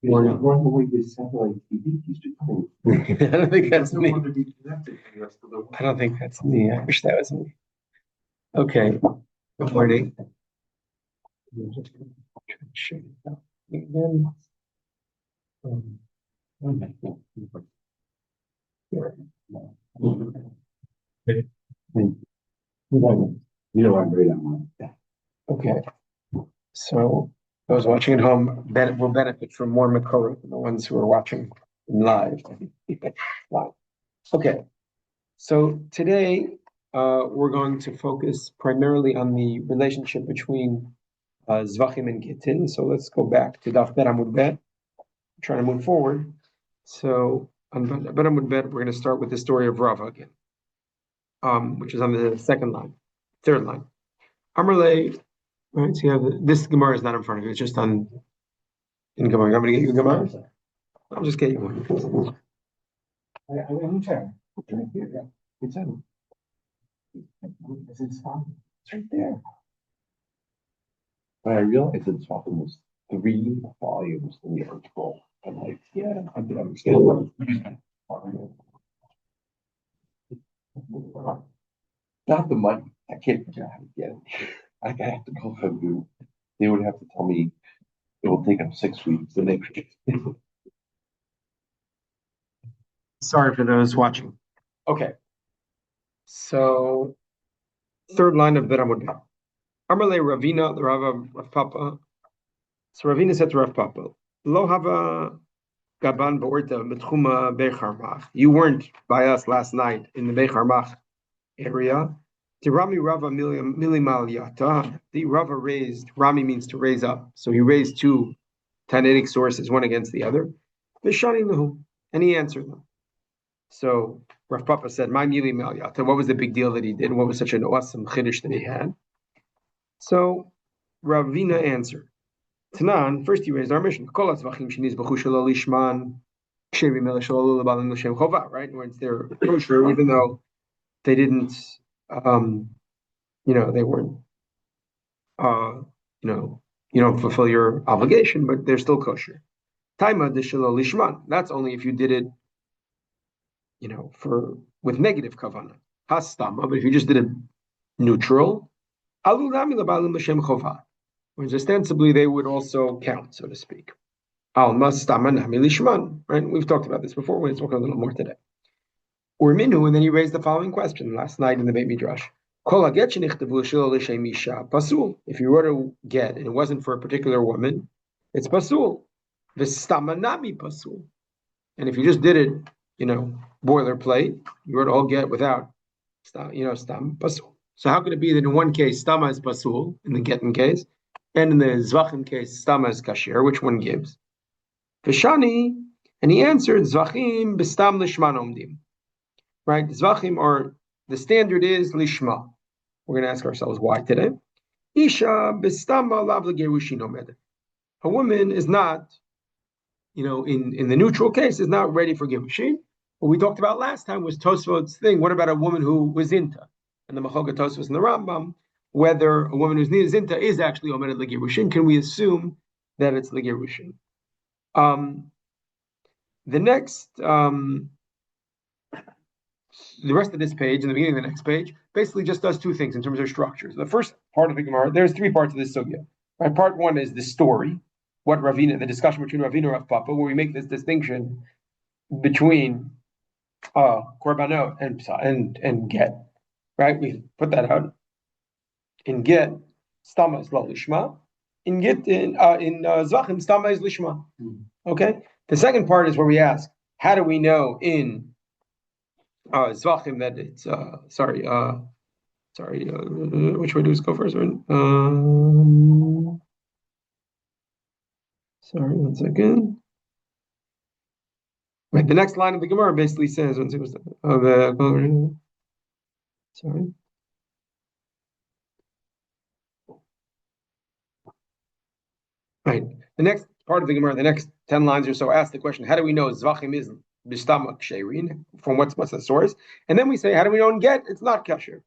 Morning. Going away this satellite TV used to come. I don't think that's me. Want to be connected to the rest of the world. I don't think that's me. I wish that was me. Okay. Good morning. I'm just gonna try to share it out again. Okay. You know, I'm great on that. Okay. So those watching at home will benefit from more Makorah than the ones who are watching live. Live. Okay. So today we're going to focus primarily on the relationship between Zvachim and Gittin. So let's go back to Daf Bet Amud Bet. Trying to move forward. So on Bet Amud Bet, we're going to start with the story of Rava again, which is on the third line. Amrle, right? So you have this Gemara is not in front of you; it's just in Gemara. I'm going to get you a Gemara. I'll just get you one. I'm trying. It's in. It's right there. But I realized it's almost 3 volumes in the article. I'm like, yeah, I can understand. Not the money. I can't figure out how to get it. I have to call Habu. They would have to tell me it will take them 6 weeks. And they Sorry for those watching. Okay. So third line of Bet Amud Bet. Amrle Ravina, the Rav Papa. So Ravina said to Rav Papa, Lo hava gaban ba'orta betchuma Becharmach. You weren't by us last night in the Becharmach area. The Rami Rava milimal yata. The Rava raised, Rami means to raise up. So he raised 2 Tanaitic sources, one against the other. V'shani lahu, and he answered them. So Rav Papa said, "My mili mal yata." What was the big deal that he did? What was such an awesome chiddush that he had? So Ravina answered, Tanan, first he raised our mission. Right? Where it's their kosher, even though they didn't, they weren't, you don't fulfill your obligation, but they're still kosher. Taima de shelo lishman. That's only if you did it, with negative kavanah. Hastama, but if you just did it neutral, whereas ostensibly they would also count, so to speak. Right? We've talked about this before. We're talking a little more today. Or minu, and then he raised the following question last night in the Beit Midrash. Pasul. If you wrote a get and it wasn't for a particular woman, it's pasul. V'stamanami pasul. And if you just did it, boilerplate, you wrote a whole get without, stam pasul. So how could it be that in one case stama is pasul in the getting case, and in the zvachim case stama is kasher? Which one gives? V'shani, and he answered zvachim b'stam lishman omdim. Right, zvachim are the standard is lishma. We're going to ask ourselves why today. Isha b'stama lav legerushin omed. A woman is not, in the neutral case, is not ready for gerushin. What we talked about last time was Tosfot's thing. What about a woman who was inta? And the Machoga Tosfos and the Rambam, whether a woman who's inta is actually omedet legerushin, can we assume that it's legerushin? The next, the rest of this page, in the beginning of the next page, basically just does 2 things in terms of structures. The first part of the Gemara, there's 3 parts of this sugya. Right? Part 1 is the story, the discussion between Ravina and Rav Papa, where we make this distinction between korbanot and get. Right? We put that out. In get, stama is lo lishma. In get, in zvachim, stama is lishma. Okay? The second part is where we ask, how do we know in zvachim that it's which way do we go first? Sorry, 1 second. Right, the next line of the Gemara basically says, sorry. Right, the next part of the Gemara, the next 10 lines or so, ask the question: how do we know zvachim is b'stama ksherin? From what's the source? And then we say, how do we know in get it's not kasher?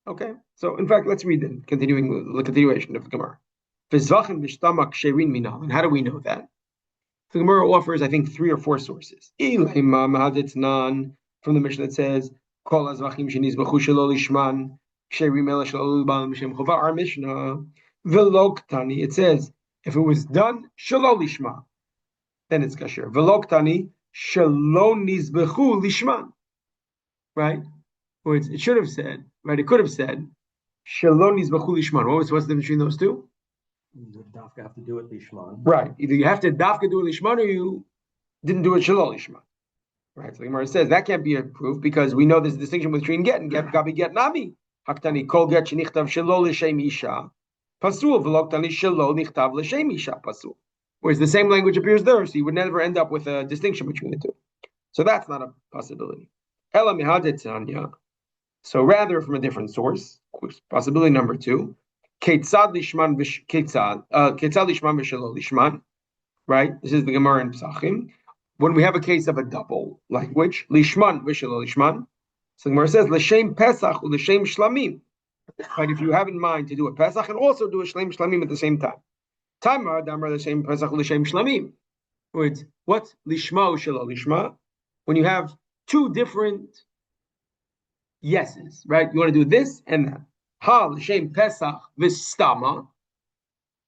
Okay, so in fact, let's read the continuation of the Gemara. And how do we know that? The Gemara offers, I think, 3 or 4 sources. From the Mishnah that says, our Mishnah, it says, if it was done, shalolishma, then it's kasher. Veloktani, shalonizbechu lishman. Right? Or it should have said, right? It could have said, shalonizbechu lishman. What's the difference between those two? You dafka have to do it lishman. Right. Either you have to dafka do it lishman or you didn't do it shalol lishman. Right. So the Gemara says that can't be a proof because we know there's a distinction between get and get gabi get nami. Haktani kol get shenichtav shalol l'shem isha pasul v'loktani shalol nichtav l'shem isha pasul. Whereas the same language appears there, so you would never end up with a distinction between the two. So that's not a possibility. Ela mihadetzanya. So rather from a different source, possibility number 2. Ketzad lishman v'shalol lishman. Right? This is the Gemara in Pesachim. When we have a case of a double language, lishman v'shalol lishman. So the Gemara says l'shem pesach or l'shem shlamim. Right? If you have in mind to do a pesach and also do a shlamim at the same time. Tamar damar l'shem pesach or l'shem shlamim. What's lishma or shalol lishma? When you have 2 different yeses, right? You want to do this and that. Ha l'shem pesach v'stama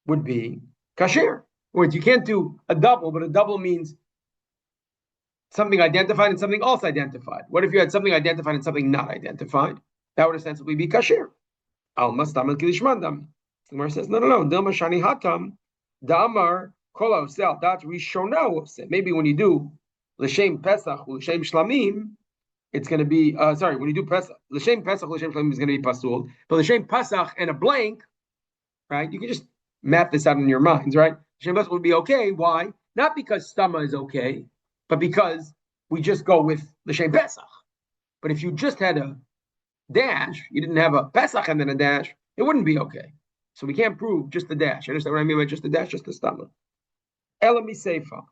would be kasher. Words you can't do a double, but a double means something identified and something else identified. What if you had something identified and something not identified? That would ostensibly be kasher. Alma stam kilishman dam. The Gemara says no. Dilma shani hatam damar kol osel dat rishona. Maybe when you do l'shem pesach l'shem shlamim, it's going to be when you do pesach l'shem pesach l'shem shlamim is going to be pasul. But l'shem pesach and a blank, right? You can just map this out in your minds, right? L'shem pesach would be okay. Why? Not because stama is okay, but because we just go with l'shem pesach. But if you just had a dash, you didn't have a pesach and then a dash, it wouldn't be okay. So we can't prove just the dash. You understand what I mean by just the dash, just the stama? Elami seifa.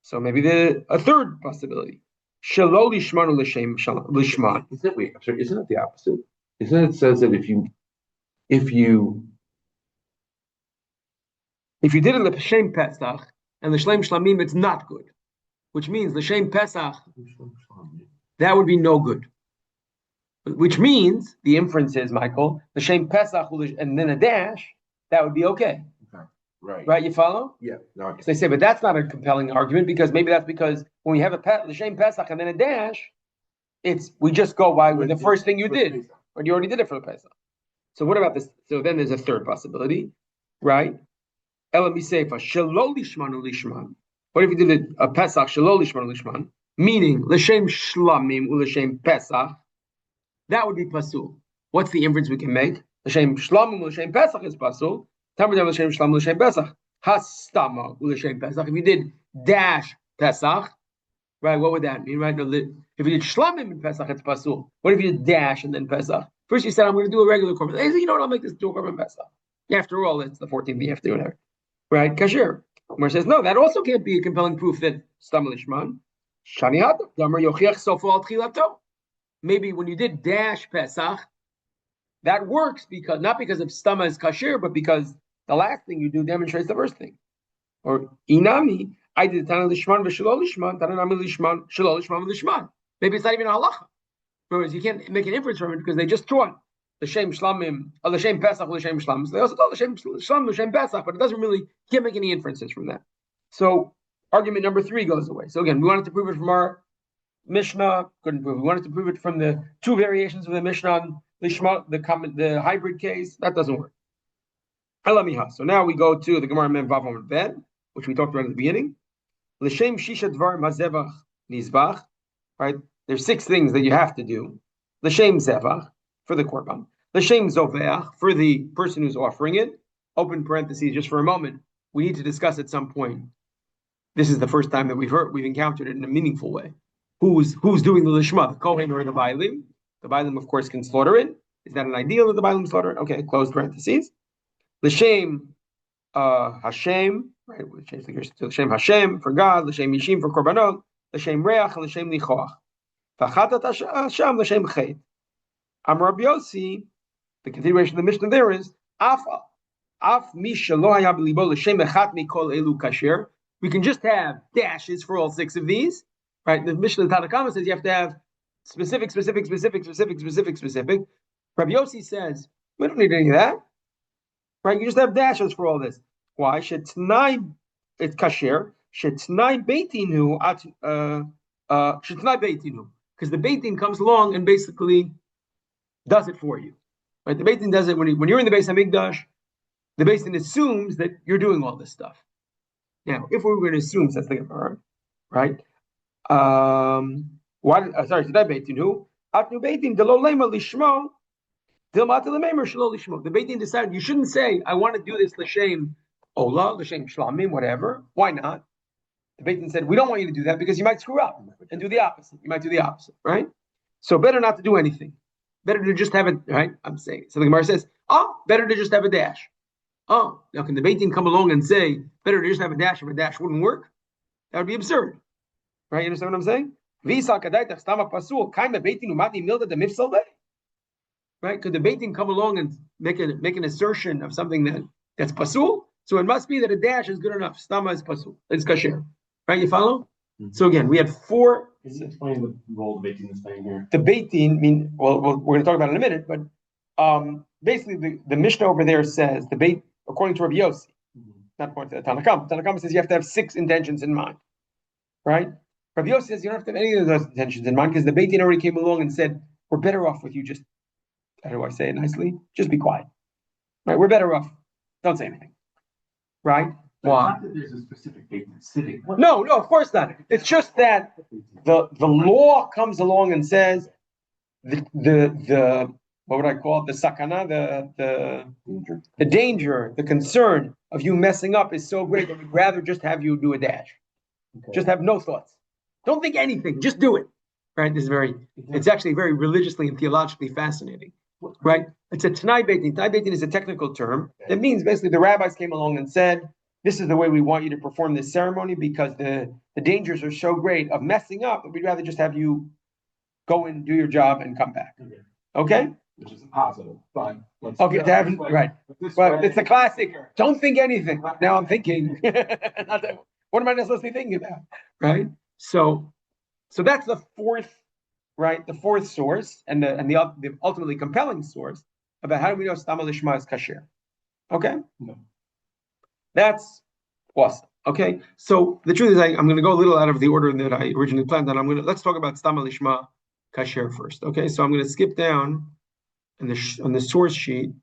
So maybe a third possibility. Shalol lishman or l'shem lishman. Isn't it the opposite? Isn't it says that if you did it l'shem pesach and l'shem shlamim, it's not good. Which means l'shem pesach, that would be no good. Which means the inference is, Michael, l'shem pesach and then a dash, that would be okay. Right, you follow? Yeah. No, so they say, but that's not a compelling argument because maybe that's because when we have l'shem pesach and then a dash, we just go by with the first thing you did, or you already did it for the pesach. So what about this? So then there's a third possibility, right? Elam seifa shalol lishman lishman. What if you did a pesach shalol lishman lishman, meaning l'shem shlamim l'shem pesach? That would be pasul. What's the inference we can make? L'shem shlamim l'shem pesach is pasul. If you did dash Pesach, right, what would that mean? Right? No, if you did shlamim in Pesach, it's pasul. What if you did dash and then Pesach? First you said, I'm going to do a regular korban. Hey, you know what, I'll make this do a korban Pesach. After all, it's the 14th, you have to do whatever. Right? Kasher. Umar says, no, that also can't be a compelling proof that stam lishman. Maybe when you did dash Pesach, that works not because of stama is kasher, but because the last thing you do demonstrates the first thing. Or inami, I did tana lishman v'shalol lishman, tana nami lishman, shalol lishman v'lishman. Maybe it's not even a halacha. Whereas you can't make an inference from it because they just taught l'shem shlamim, or l'shem pesach, l'shem shlam. So they also taught l'shem shlam, l'shem pesach, but it doesn't really, you can't make any inferences from that. So argument number 3 goes away. So again, we wanted to prove it from our Mishnah, couldn't prove it. We wanted to prove it from the 2 variations of the Mishnah on lishma, the hybrid case. That doesn't work. So now we go to the Gemara Mem Vav Amud Bet, which we talked about at the beginning. L'shem shisha dvar mazevach nizbach. Right? There's 6 things that you have to do. L'shem zevach for the korban. L'shem zoveach for the person who's offering it. Open parentheses just for a moment. We need to discuss at some point. This is the first time that we've encountered it in a meaningful way. Who's doing the lishma, the kohen or the bailim? The bailim, of course, can slaughter it. Is that an ideal that the bailim slaughter it? Okay, close parentheses. L'shem Hashem, right? We change the to l'shem Hashem for God, l'shem Yishim for korbanot, l'shem reach, l'shem lichoach. V'chatat Hashem l'shem chet. Amar Rabbi Yossi, the continuation of the Mishnah there is afa Af mi shelo haya b'libo l'shem echad mikol elu kasher. We can just have dashes for all 6 of these, right? The Mishnah Tanakama says you have to have specific. Rabbi Yossi says we don't need any of that, right? You just have dashes for all this. Why? Shetnai it's kasher. Shetnai beitinu at shetnai beitinu, because the beitin comes along and basically does it for you, right? The beitin does it when you're in the Beis Hamikdash. The beitin assumes that you're doing all this stuff. Now, if we were going to assume, says the Gemara, right? Sorry, did I beitin who? Atnu beitin delo lema lishmo, dilmata lememer shelo lishmo. The beitin decided you shouldn't say, I want to do this l'shem ola, l'shem shlamim, whatever. Why not? The beitin said, we don't want you to do that because you might screw up and do the opposite. You might do the opposite, right? So better not to do anything. Better to just have it, right? I'm saying. So the Gemara says, better to just have a dash. Now can the beitin come along and say, better to just have a dash if a dash wouldn't work? That would be absurd. Right? You understand what I'm saying? Right? Could the beitin come along and make an assertion of something that's pasul? So it must be that a dash is good enough. Stama is pasul. It's kasher. Right? You follow? Mm-hmm. So again, we had 4. Can you explain the role the beitin is playing here? The beitin we're going to talk about it in a minute, but basically the Mishnah over there says the beit, according to Rabbi Yossi, not according to the Tanakam. Tanakam says you have to have 6 intentions in mind, right? Rabbi Yossi says you don't have to have any of those intentions in mind because the beitin already came along and said we're better off with you just, how do I say it nicely? Just be quiet, right? We're better off. Don't say anything, right? Why? Not that there's a specific beitin sitting. No, of course not. It's just that the law comes along and says the what would I call it? The sakana, the danger, the concern of you messing up is so great that we'd rather just have you do a dash. Okay. Just have no thoughts. Don't think anything. Just do it. Right? It's actually very religiously and theologically fascinating. Right? It's a Tanai Beitin. Tanai Beitin is a technical term that means basically the rabbis came along and said, this is the way we want you to perform this ceremony because the dangers are so great of messing up that we'd rather just have you go and do your job and come back. Okay? Which is impossible. Fine. Okay, to have, right. But it's a classic. Don't think anything. Now I'm thinking. What am I not supposed to be thinking about? Right? So that's the 4th, right? The 4th source and the ultimately compelling source about how do we know Stama Lishma is kasher. Okay? No. That's awesome. Okay. So the truth is I'm going to go a little out of the order that I originally planned on. Let's talk about Stama Lishma kasher first. Okay. So I'm going to skip down on the source sheet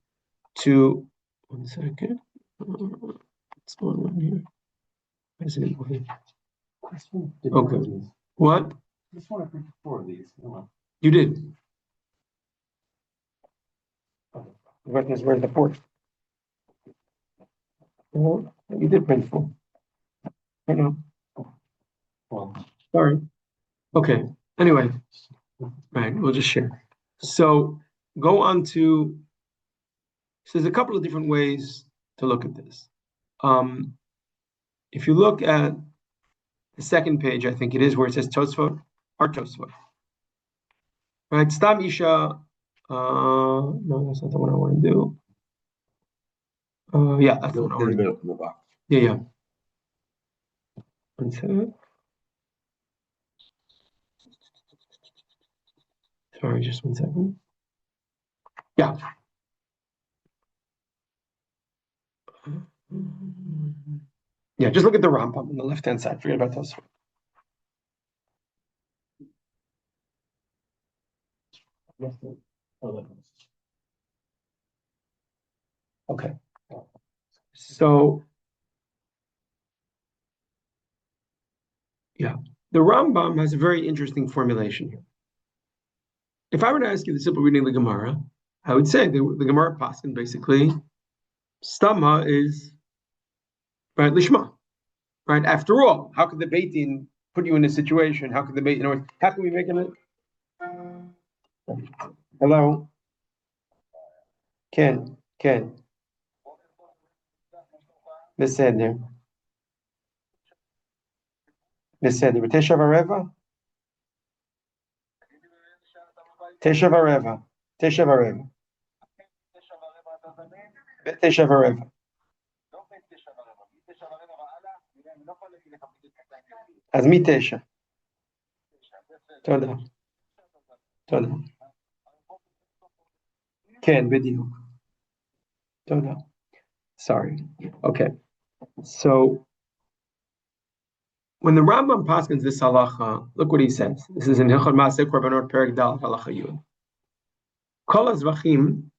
to 1 second. What's going on here? Okay. What? Just want to print 4 of these. You did. The question is, where's the 4th? You did print 4. I know. Well, sorry. Okay. Anyway, right. We'll just share. So go on to. So there's a couple of different ways to look at this. If you look at the 2nd page, I think it is where it says Tosfot, or Tosfot. Right, Stam Isha. No, that's not the one I want to do. Yeah, that's the one I want to do. The box. Yeah. 1 second. Sorry, just 1 second. Yeah. Yeah, just look at the Rambam on the left-hand side. Forget about those. Okay. So, yeah, the Rambam has a very interesting formulation here. If I were to ask you the simple reading of the Gemara, I would say the Gemara Paskin basically, Stama is right lishma. Right. After all, how could the beitin put you in a situation? How could the beitin? How can we make it? Hello, Ken. Beseder. Tesha v'reva. Tesha v'reva. אז מ-9. תודה. תודה. כן, בדיוק. תודה. Sorry. Okay. So when the Rambam paskins this halacha, look what he says. This is in Hilchot Maaseh Korbanot Perek Dal Halacha Yud. Kol hazvachim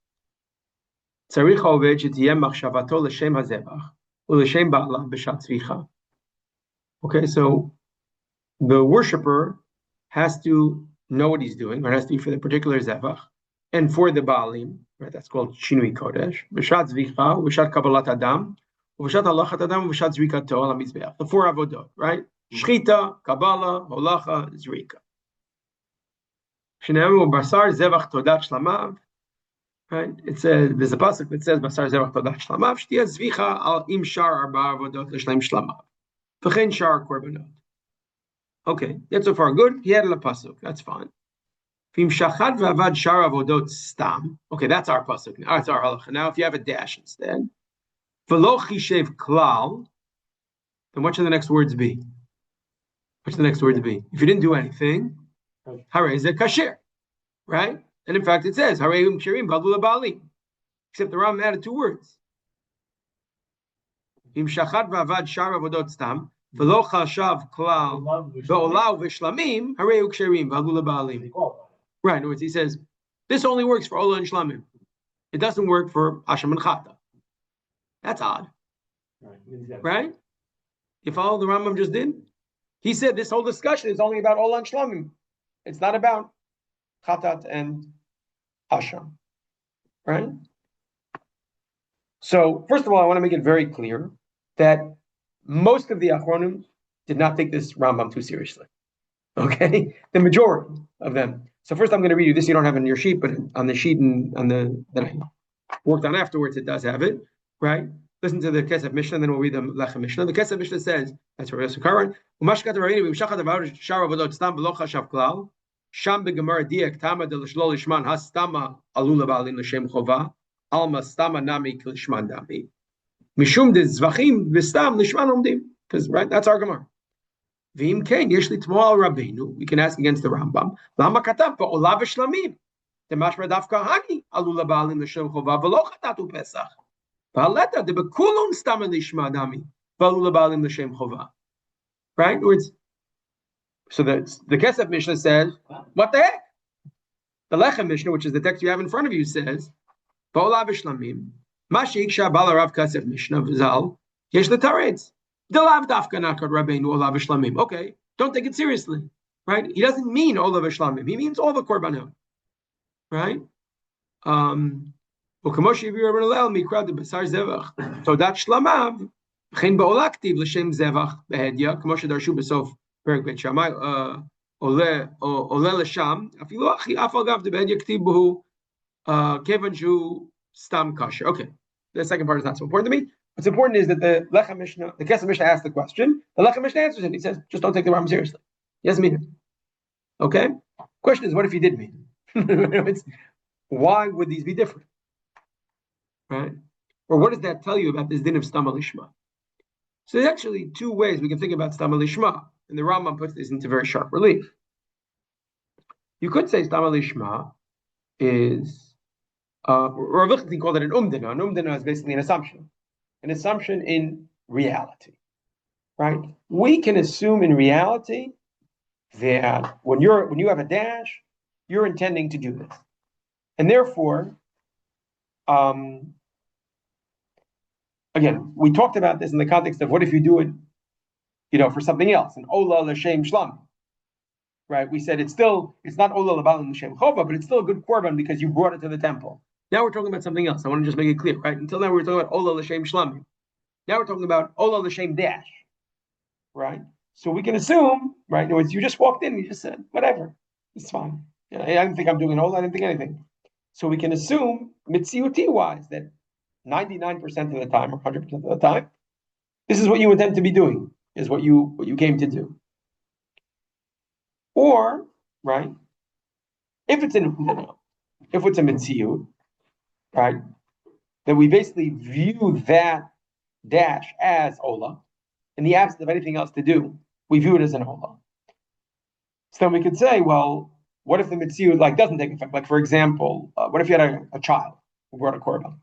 tzarich haoved shetiyeh machshavato l'shem hazevach u'l'shem ba'alav b'shat tzvicha. Okay, so the worshipper has to know what he's doing, or has to be for the particular zevach, and for the baalim, right? That's called shinui kodesh. B'shat zvicha, b'shat kabbalat adam, b'shat halachat adam, b'shat zrikato al hamizbeach. The 4 avodot, right? Shchita, kabbalah, holacha, zrika. Shne'emu basar zevach todat shlamav. Right? It says there's a pasuk that says basar zevach todat shlamav. Shtiya zvicha al im shar arba avodot l'shleim shlamav. V'chein shar korbanot. Okay, that's so far good. He added a pasuk. That's fine. V'im shachad v'avad shar avodot stam. Okay, that's our pasuk. Now it's our halacha. Now, if you have a dash instead, v'lo chishev klal, then what should the next words be? What should the next words be? If you didn't do anything, harei ze kasher, right? And in fact, it says harei ksherim v'adu l'baalim. Except the Ram added 2 words. V'im shachad v'avad shar avodot stam. V'lo chashav klal v'olav v'shlamim harei uksherim v'adu l'baalim. Right, in other words, he says, this only works for Ola and Shlamim. It doesn't work for Asham and Chata. That's odd. Right? You follow the Rambam just did? He said this whole discussion is only about Ola and Shlamim. It's not about Chatat and Asham. Right? So, first of all, I want to make it very clear that most of the Achronim did not take this Rambam too seriously. Okay? The majority of them. So first I'm going to read you this. You don't have it in your sheet, but on the sheet and on the that I worked on afterwards, it does have it, right? Listen to the Kesef Mishnah, and then we'll read the Lechem Mishnah. The Kesef Mishnah says, that's where Yosef Karan, Umashkat Ravini, Vimshachat Avav Shar Avodot Stam B'lo Chashav Klal, Sham B'Gemara Diak Tama De L'Shlo Lishman Hastama Alula Ba'alin L'Shem Chova, Alma Stama Nami L'Shman Dami, Mishum De Zvachim V'Stam L'Shman Omdim, because right, that's our Gemara. V'im kein yesh litmo al Rabbeinu. We can ask against the Rambam. Lama katav ba'olav v'shlamim. Demashma dafka hani alula ba'alim l'shem chova v'lo chatatu pesach. V'haleta de bekulon stam lishma dami v'alula ba'alim l'shem chova. Right? In other words, so the Kesef Mishnah says, what the heck? The Lechem Mishnah, which is the text you have in front of you, says, ba'olav v'shlamim. Ma she'iksha bala Rav Kesef Mishnah v'zal yesh l'taretz. Okay, don't take it seriously, right? He doesn't mean Olav Shlamim. He means all the Korbanot, right? So that Shlamav, Chen Ba'olaktiv L'Shem Zevach Behedya, Kamo Shedarshu B'Sof Perek Bet Shammai, Ole L'Sham, Afilu Achi Afal Gav De Behedya Ktiv B'Hu Kevan Shu Stam Kasher. Okay, the second part is not so important to me. What's important is that the Lechem Mishnah, the Kesef Mishnah asks the question, the Lechem Mishnah answers it. He says, just don't take the Rambam seriously. He doesn't mean it. Okay? Question is, what if he did mean it? Why would these be different? Right? Or what does that tell you about this din of Stama Lishma? So there's actually 2 ways we can think about Stama Lishma, and the Rambam puts this into very sharp relief. You could say Stama Lishma is, or Rav Lichtenstein called it an umdina. An umdina is basically an assumption. An assumption in reality, right? We can assume in reality that when you have a dash, you're intending to do this, and therefore, again, we talked about this in the context of what if you do it, for something else, an ola l'shem shlam, right? We said it's not ola l'bal l'shem chova, but it's still a good korban because you brought it to the temple. Now we're talking about something else. I want to just make it clear, right? Until now we were talking about Ola L'Shem Shlamim. Now we're talking about Ola L'Shem Dash, right? So we can assume, right? In other words, you just walked in, you just said, whatever, it's fine. I didn't think I'm doing Ola, I didn't think anything. So we can assume, Mitziuti-wise, that 99% of the time, or 100% of the time, this is what you intend to be doing, is what you came to do. Or, right, if it's a Mitziut, right, that we basically view that dash as ola, in the absence of anything else to do, we view it as an ola. So then we could say, well, what if the mitzvah like doesn't take effect? Like for example, what if you had a child who brought a korban,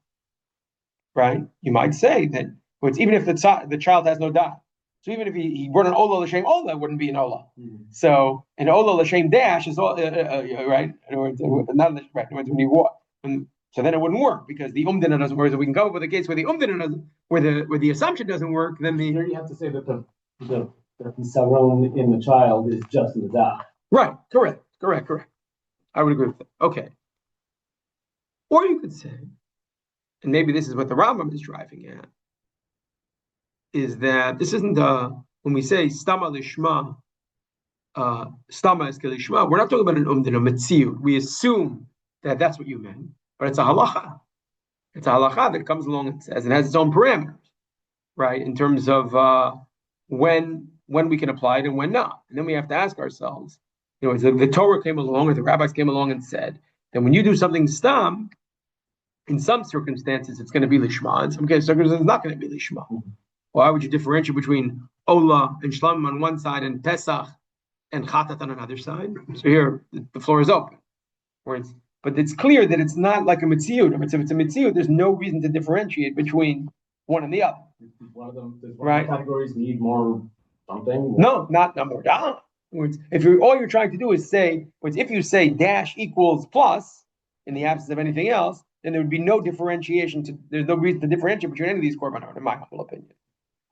right? You might say that it's even if the child has no dot. So even if he brought an ola l'shem ola, it wouldn't be an ola. Mm-hmm. So an ola l'shem dash is all right. In other words, not right. When you walk, so then it wouldn't work because the umdina doesn't work. So we can come up with a case where the umdina doesn't, where the assumption doesn't work. Then here you have to say that the saron in the child is just in the dot. Right. Correct. I would agree with that. Okay. Or you could say, and maybe this is what the Rambam is driving at, is that this isn't when we say stama lishma, stama is lishma, we're not talking about an umdin, a metziut. We assume that that's what you meant, but it's a halacha. It's a halacha that comes along and says it has its own parameters, right? In terms of when we can apply it and when not. And then we have to ask ourselves, the Torah came along or the rabbis came along and said that when you do something stam, in some circumstances it's going to be lishma, in some circumstances it's not going to be lishma. Mm-hmm. Why would you differentiate between ola and shlamim on one side and pesach and chatat on another side? So here the floor is open. But it's clear that it's not like a mitziut. If it's a mitziut, there's no reason to differentiate between one and the other. One of them, right? Categories need more something. No, not more. If all you're trying to do is say, if you say dash equals plus in the absence of anything else, then there would be no differentiation. There's no reason to differentiate between any of these korbanot, in my humble opinion.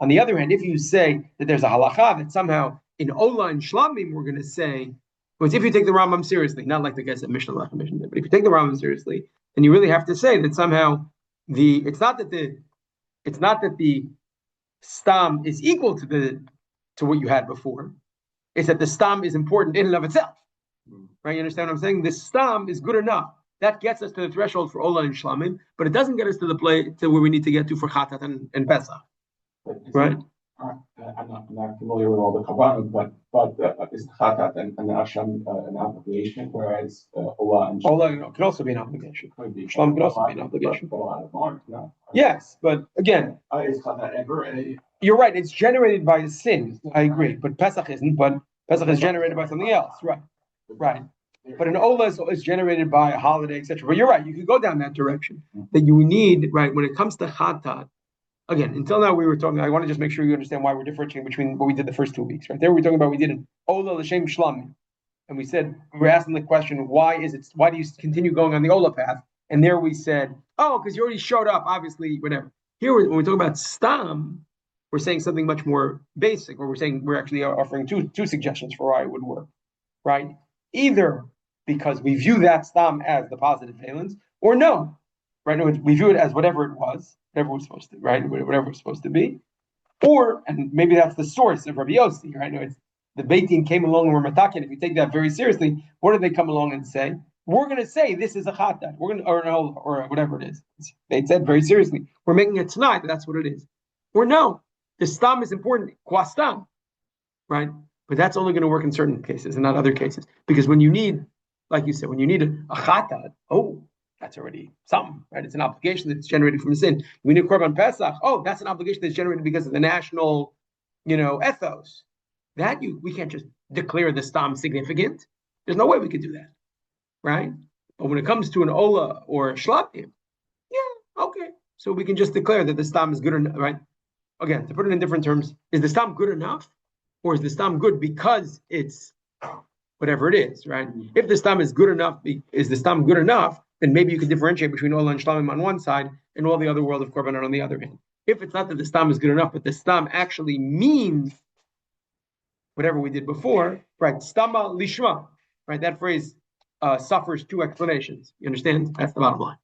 On the other hand, if you say that there's a halacha that somehow in ola and shlamim we're going to say, if you take the Rambam seriously, not like the guys at Mishnah Lach Mishnah, but if you take the Rambam seriously, then you really have to say that somehow it's not that the stam is equal to what you had before. It's that the stam is important in and of itself. Right? You understand what I'm saying? The stam is good enough. That gets us to the threshold for ola and shlamim, but it doesn't get us to where we need to get to for chatat and pesach. Right? I'm not familiar with all the kabbalah, but is chatat and asham an obligation, whereas ola and ola could also be an obligation. Shlam could also be an obligation. No. Yes, but again, is chatat ever you're right. It's generated by a sin. I agree, but pesach isn't. But pesach is generated by something else. Right. But an ola is generated by a holiday, etc. But you're right. You could go down that direction. That you need, right, when it comes to chatat. Again, until now we were talking. I want to just make sure you understand why we're differentiating between what we did the first 2 weeks. Right there, we were talking about we did an ola l'shem shlamim, and we said we were asking the question, why do you continue going on the ola path? And there we said, because you already showed up, obviously, whatever. Here, when we're talking about stam, we're saying something much more basic, or we're actually offering two suggestions for why it would work, right? Either because we view that stam as the positive valence, or no, right? No, we view it as whatever it was supposed to, right? Whatever it's supposed to be, and maybe that's the source of Rabbi Yossi, right? No, it's the Beit Din came along and we're matakin. If you take that very seriously, what did they come along and say? We're going to say this is a chatat. We're going to, or whatever it is. They said very seriously, we're making it tonight. That's what it is. Or no, the stam is important. Qua stam, right? But that's only going to work in certain cases and not other cases. Because when you need, like you said, when you need a chatat, that's already something, right? It's an obligation that's generated from a sin. We need korban pesach. That's an obligation that's generated because of the national, ethos. That we can't just declare the stam significant. There's no way we could do that, right? But when it comes to an ola or a shlapim, okay. So we can just declare that the stam is good enough, right? Again, to put it in different terms, is the stam good enough, or is the stam good because it's whatever it is, right? If the stam is good enough, then maybe you could differentiate between ola and shlamim on one side and all the other world of korbanot on the other hand. If it's not that the stam is good enough, but the stam actually means whatever we did before, right? Stama lishma, right? That phrase suffers 2 explanations. You understand? That's the bottom line.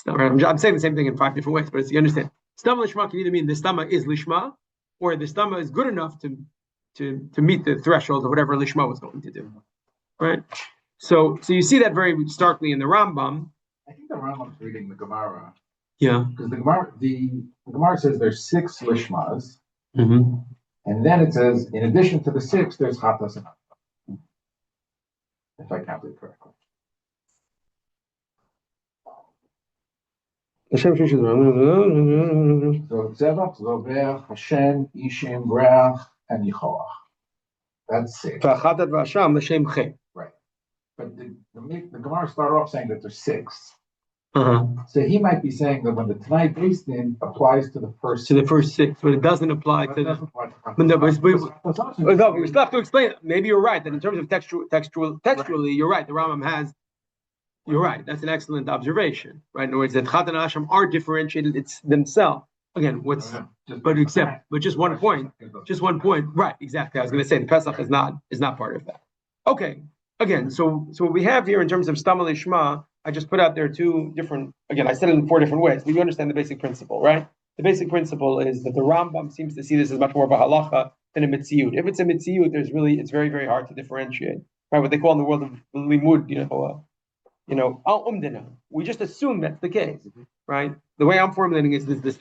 I'm saying the same thing in 5 different ways, but you understand. Stama lishma can either mean the stama is lishma, or the stama is good enough to meet the threshold of whatever lishma was going to do, right? So you see that very starkly in the Rambam. I think the Rambam's reading the Gemara. Yeah. Because the Gemara says there's 6 lishmas, mm-hmm. And then it says, in addition to the 6, there's chatas and chatas. If I counted correctly. Hashem So Zevach, Zover, Hashem, Ishim, Breach, and Yichoach. That's six. V'achadat v'asham l'shem che. Right. But the Gemara started off saying that there's six. Uh-huh. So he might be saying that when the Tanai based in applies to the first To the first six, but it doesn't apply to the. No, but we still have to explain it. Maybe you're right that in terms of textually, you're right. The Rambam has. You're right. That's an excellent observation, right? In other words, that Chat and Asham are differentiated. It's themselves. Again, but just one point. Just one point. Right. Exactly. I was going to say the Pesach is not part of that. Okay. Again, so what we have here in terms of Stam lishma, I just put out there two different. Again, I said it in four different ways, but you understand the basic principle, right? The basic principle is that the Rambam seems to see this as much more of a halacha than a mitziyut. If it's a mitziyut, it's very, very hard to differentiate, right? What they call in the world of limud, al-umdina. We just assume that's the case, right? The way I'm formulating is, does the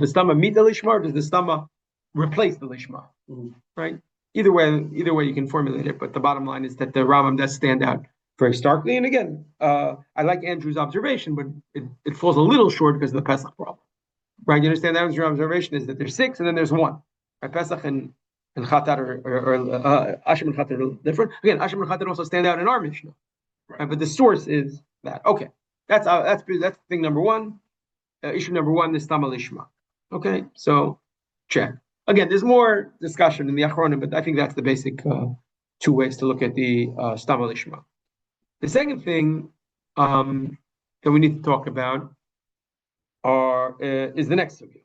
stomach meet the lishma, or does the stomach replace the lishma, right? Either way you can formulate it, but the bottom line is that the Rambam does stand out very starkly. And again, I like Andrew's observation, but it falls a little short because of the Pesach problem, right? You understand that your observation is that there's six and then there's one. Right? Pesach and Chatat or Asham and Chatat are different. Again, Asham and Chatat also stand out in our Mishnah. Right, but the source is that. Okay, that's thing number one. Issue number one is Tama Lishma. Okay, so check. Again, there's more discussion in the Achronim, but I think that's the basic two ways to look at the Tama Lishma. The second thing that we need to talk about is the next sugya.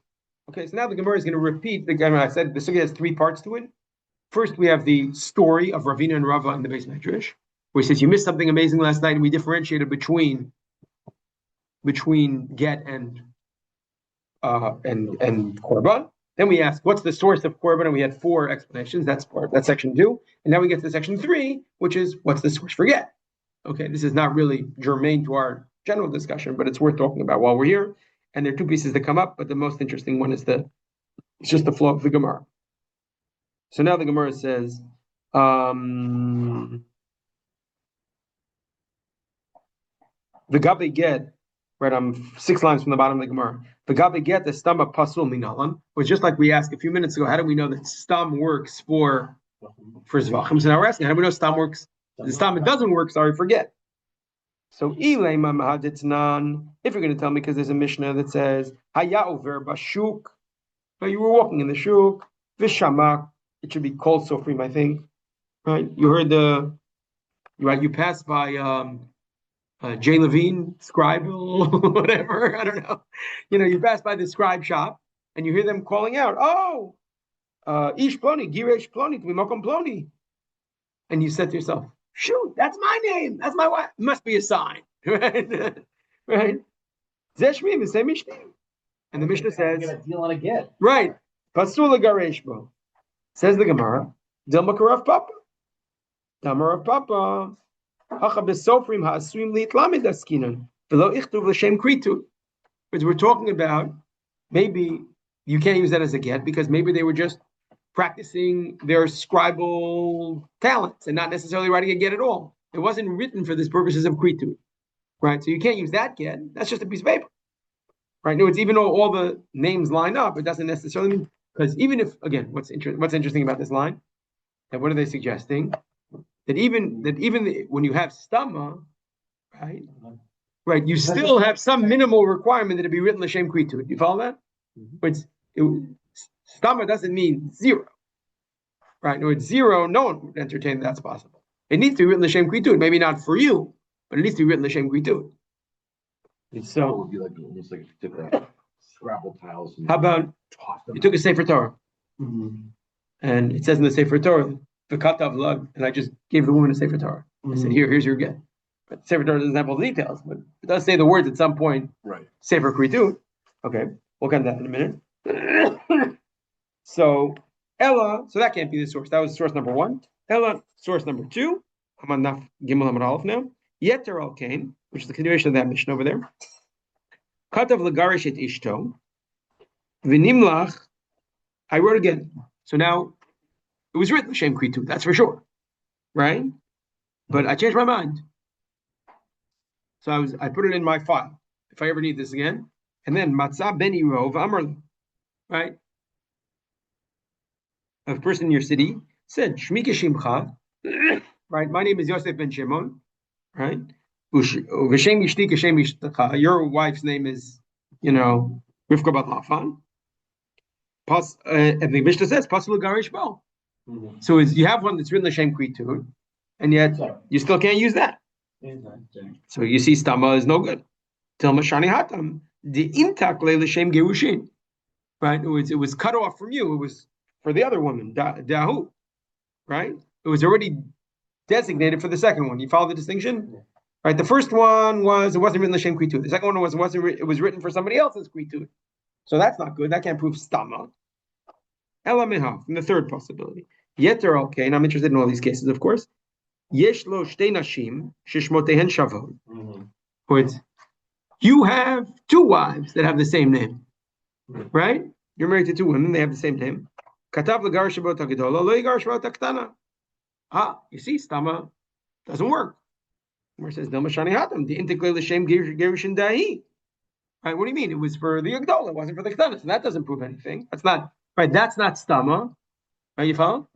Okay, so now the Gemara is going to repeat the Gemara. I said the sugya has three parts to it. First, we have the story of Ravina and Rava in the Beis Medrash, where he says, you missed something amazing last night, and we differentiated between get and korban. Then we asked, what's the source of korban? And we had four explanations. That's section 2. And now we get to section 3, which is, what's the source for get? Okay, this is not really germane to our general discussion, but it's worth talking about while we're here. And there are two pieces that come up, but the most interesting one is it's just the flow of the Gemara. So now the Gemara says, the gabe get, right? I'm 6 lines from the bottom of the Gemara. The gabe get the stama pasul minalan was just like we asked a few minutes ago. How do we know that stam works for zvachim? So now we're asking, how do we know stam works? The stam it doesn't work. Sorry, forget. So ilema mahaditnan. If you're going to tell me, because there's a Mishnah that says haya over bashuk, but you were walking in the shuk vishamak. It should be called sofrim, I think. Right? You heard you passed by. Jay Levine, scribe, whatever, I don't know. You pass by the scribe shop and you hear them calling out, oh, Ish Ploni, Giresh Ploni, Tmimakom Ploni. And you said to yourself, shoot, that's my name. That's my wife. Must be a sign. Right? Right? Zeshmi, the same Mishnah. And the Mishnah says, get a deal on a get. Right. Pasula Gareshbo. Says the Gemara, Dilmakarav Papa. Damarav Papa. Because we're talking about maybe you can't use that as a get because maybe they were just practicing their scribal talents and not necessarily writing a get at all. It wasn't written for this purposes of kritu, right? So you can't use that get. That's just a piece of paper, right? No, it's even though all the names line up, it doesn't necessarily mean, because even if, again, what's interesting about this line, and what are they suggesting? That even when you have stama, right, you still have some minimal requirement that it be written l'shem kritud. You follow that? But stama doesn't mean zero, right? No, it's zero. No one would entertain that's possible. It needs to be written l'shem kritud. Maybe not for you, but it needs to be written l'shem kritud. So it would be like almost like if you took a Scrabble tiles. How about you took a Sefer Torah, and it says in the Sefer Torah, V'katav lag, and I just gave the woman a Sefer Torah. I said, here's your get. But Sefer Torah doesn't have all the details, but it does say the words at some point. Right. Sefer Kritu. Okay, we'll get to that in a minute. So Ella, so that can't be the source. That was source number 1. Ella, source number 2. I'm on Naf Gimel Amar Aleph now. Yeter al Kain, which is the continuation of that mission over there. Katav lagarish et ishto. V'nimlach. I wrote again. So now it was written Shem Kritu, that's for sure, right? But I changed my mind. So I put it in my file. If I ever need this again, And then Matzah ben Iro v'amar, right? A person in your city said, Shmi keshimcha, right? My name is Yosef ben Shimon, right? V'shem ishti keshem ishtecha. Your wife's name is, Rivka bat Lafan. And the Mishnah says, Pasul garish bo. So you have one that's written l'shem kritut, and yet you still can't use that. So you see, stama is no good. Till mashani hatam the intak l'shem gerushin, right? It was cut off from you. It was for the other woman, dahu, right? It was already designated for the second one. You follow the distinction, right? The first one it wasn't written l'shem kritut. The second one it was written for somebody else's kritut. So that's not good. That can't prove stama. Ela meha, from the third possibility. Yeter okay, and I'm interested in all these cases, of course. Yesh lo shtei nashim sheshmotehen shavot. You have two wives that have the same name, right? You're married to two women; they have the same name. Katav legar shabot hagedola lo yigar shabot haktana. You see, stama doesn't work. Where it says Dilma Shani Hatam, the intikle l'shem gerushin dahi. Right? What do you mean? It was for the Agdola, it wasn't for the Ketana. So that doesn't prove anything. That's not right. That's not stama. Right? You follow?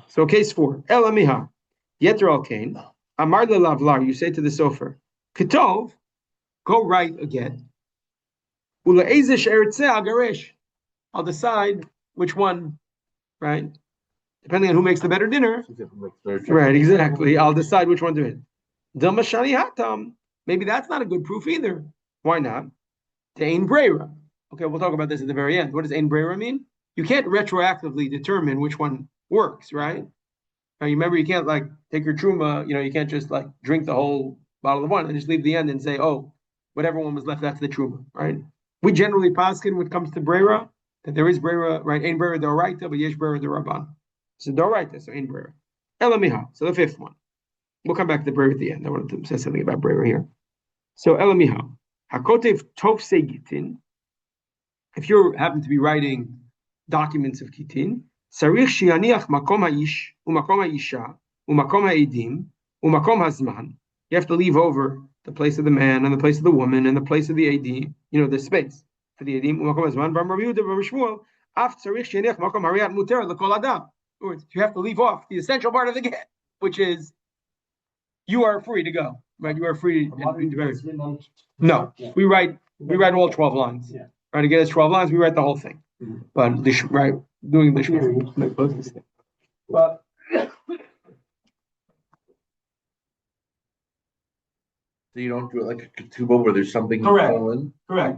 So case 4. El amiha. Yeter al kain. Amar lelavlar. You say to the sofer, Ketov, go write again. Ula ezish eretzeh agarish. I'll decide which one, right? Depending on who makes the better dinner. Right, exactly. I'll decide which one to hit. Dilma Shani Hatam. Maybe that's not a good proof either. Why not? To ein breira. Okay, we'll talk about this at the very end. What does ein breira mean? You can't retroactively determine which one works, right? Now, you remember you can't take your truma, you can't just drink the whole bottle of wine and just leave the end and say, oh, whatever one was left, that's the truma, right? We generally paskin when it comes to breira, that there is breira, right? Ein breira d'oraita, but yesh breira d'rabban. So d'oraita, so ein breira. Elamiha, so the 5th one. We'll come back to breira at the end. I wanted to say something about breira here. So elamiha. Hakotev tov gitin. If you happen to be writing documents of gitin, sarich shianiach makom ha'ish umakom ha'isha umakom ha'edim umakom hazman. You have to leave over the place of the man and the place of the woman and the place of the edim. The space for the edim umakom hazman. Rabbi Yehuda, Rabbi Shmuel, af sarich shianiach makom hariat muter lekol adam. You have to leave off the essential part of the get, which is you are free to go. Right, you are free to No, we write all 12 lines. Yeah. Right, to get us 12 lines, we write the whole thing. But doing the But So you don't do it like a ketubah where there's something Correct.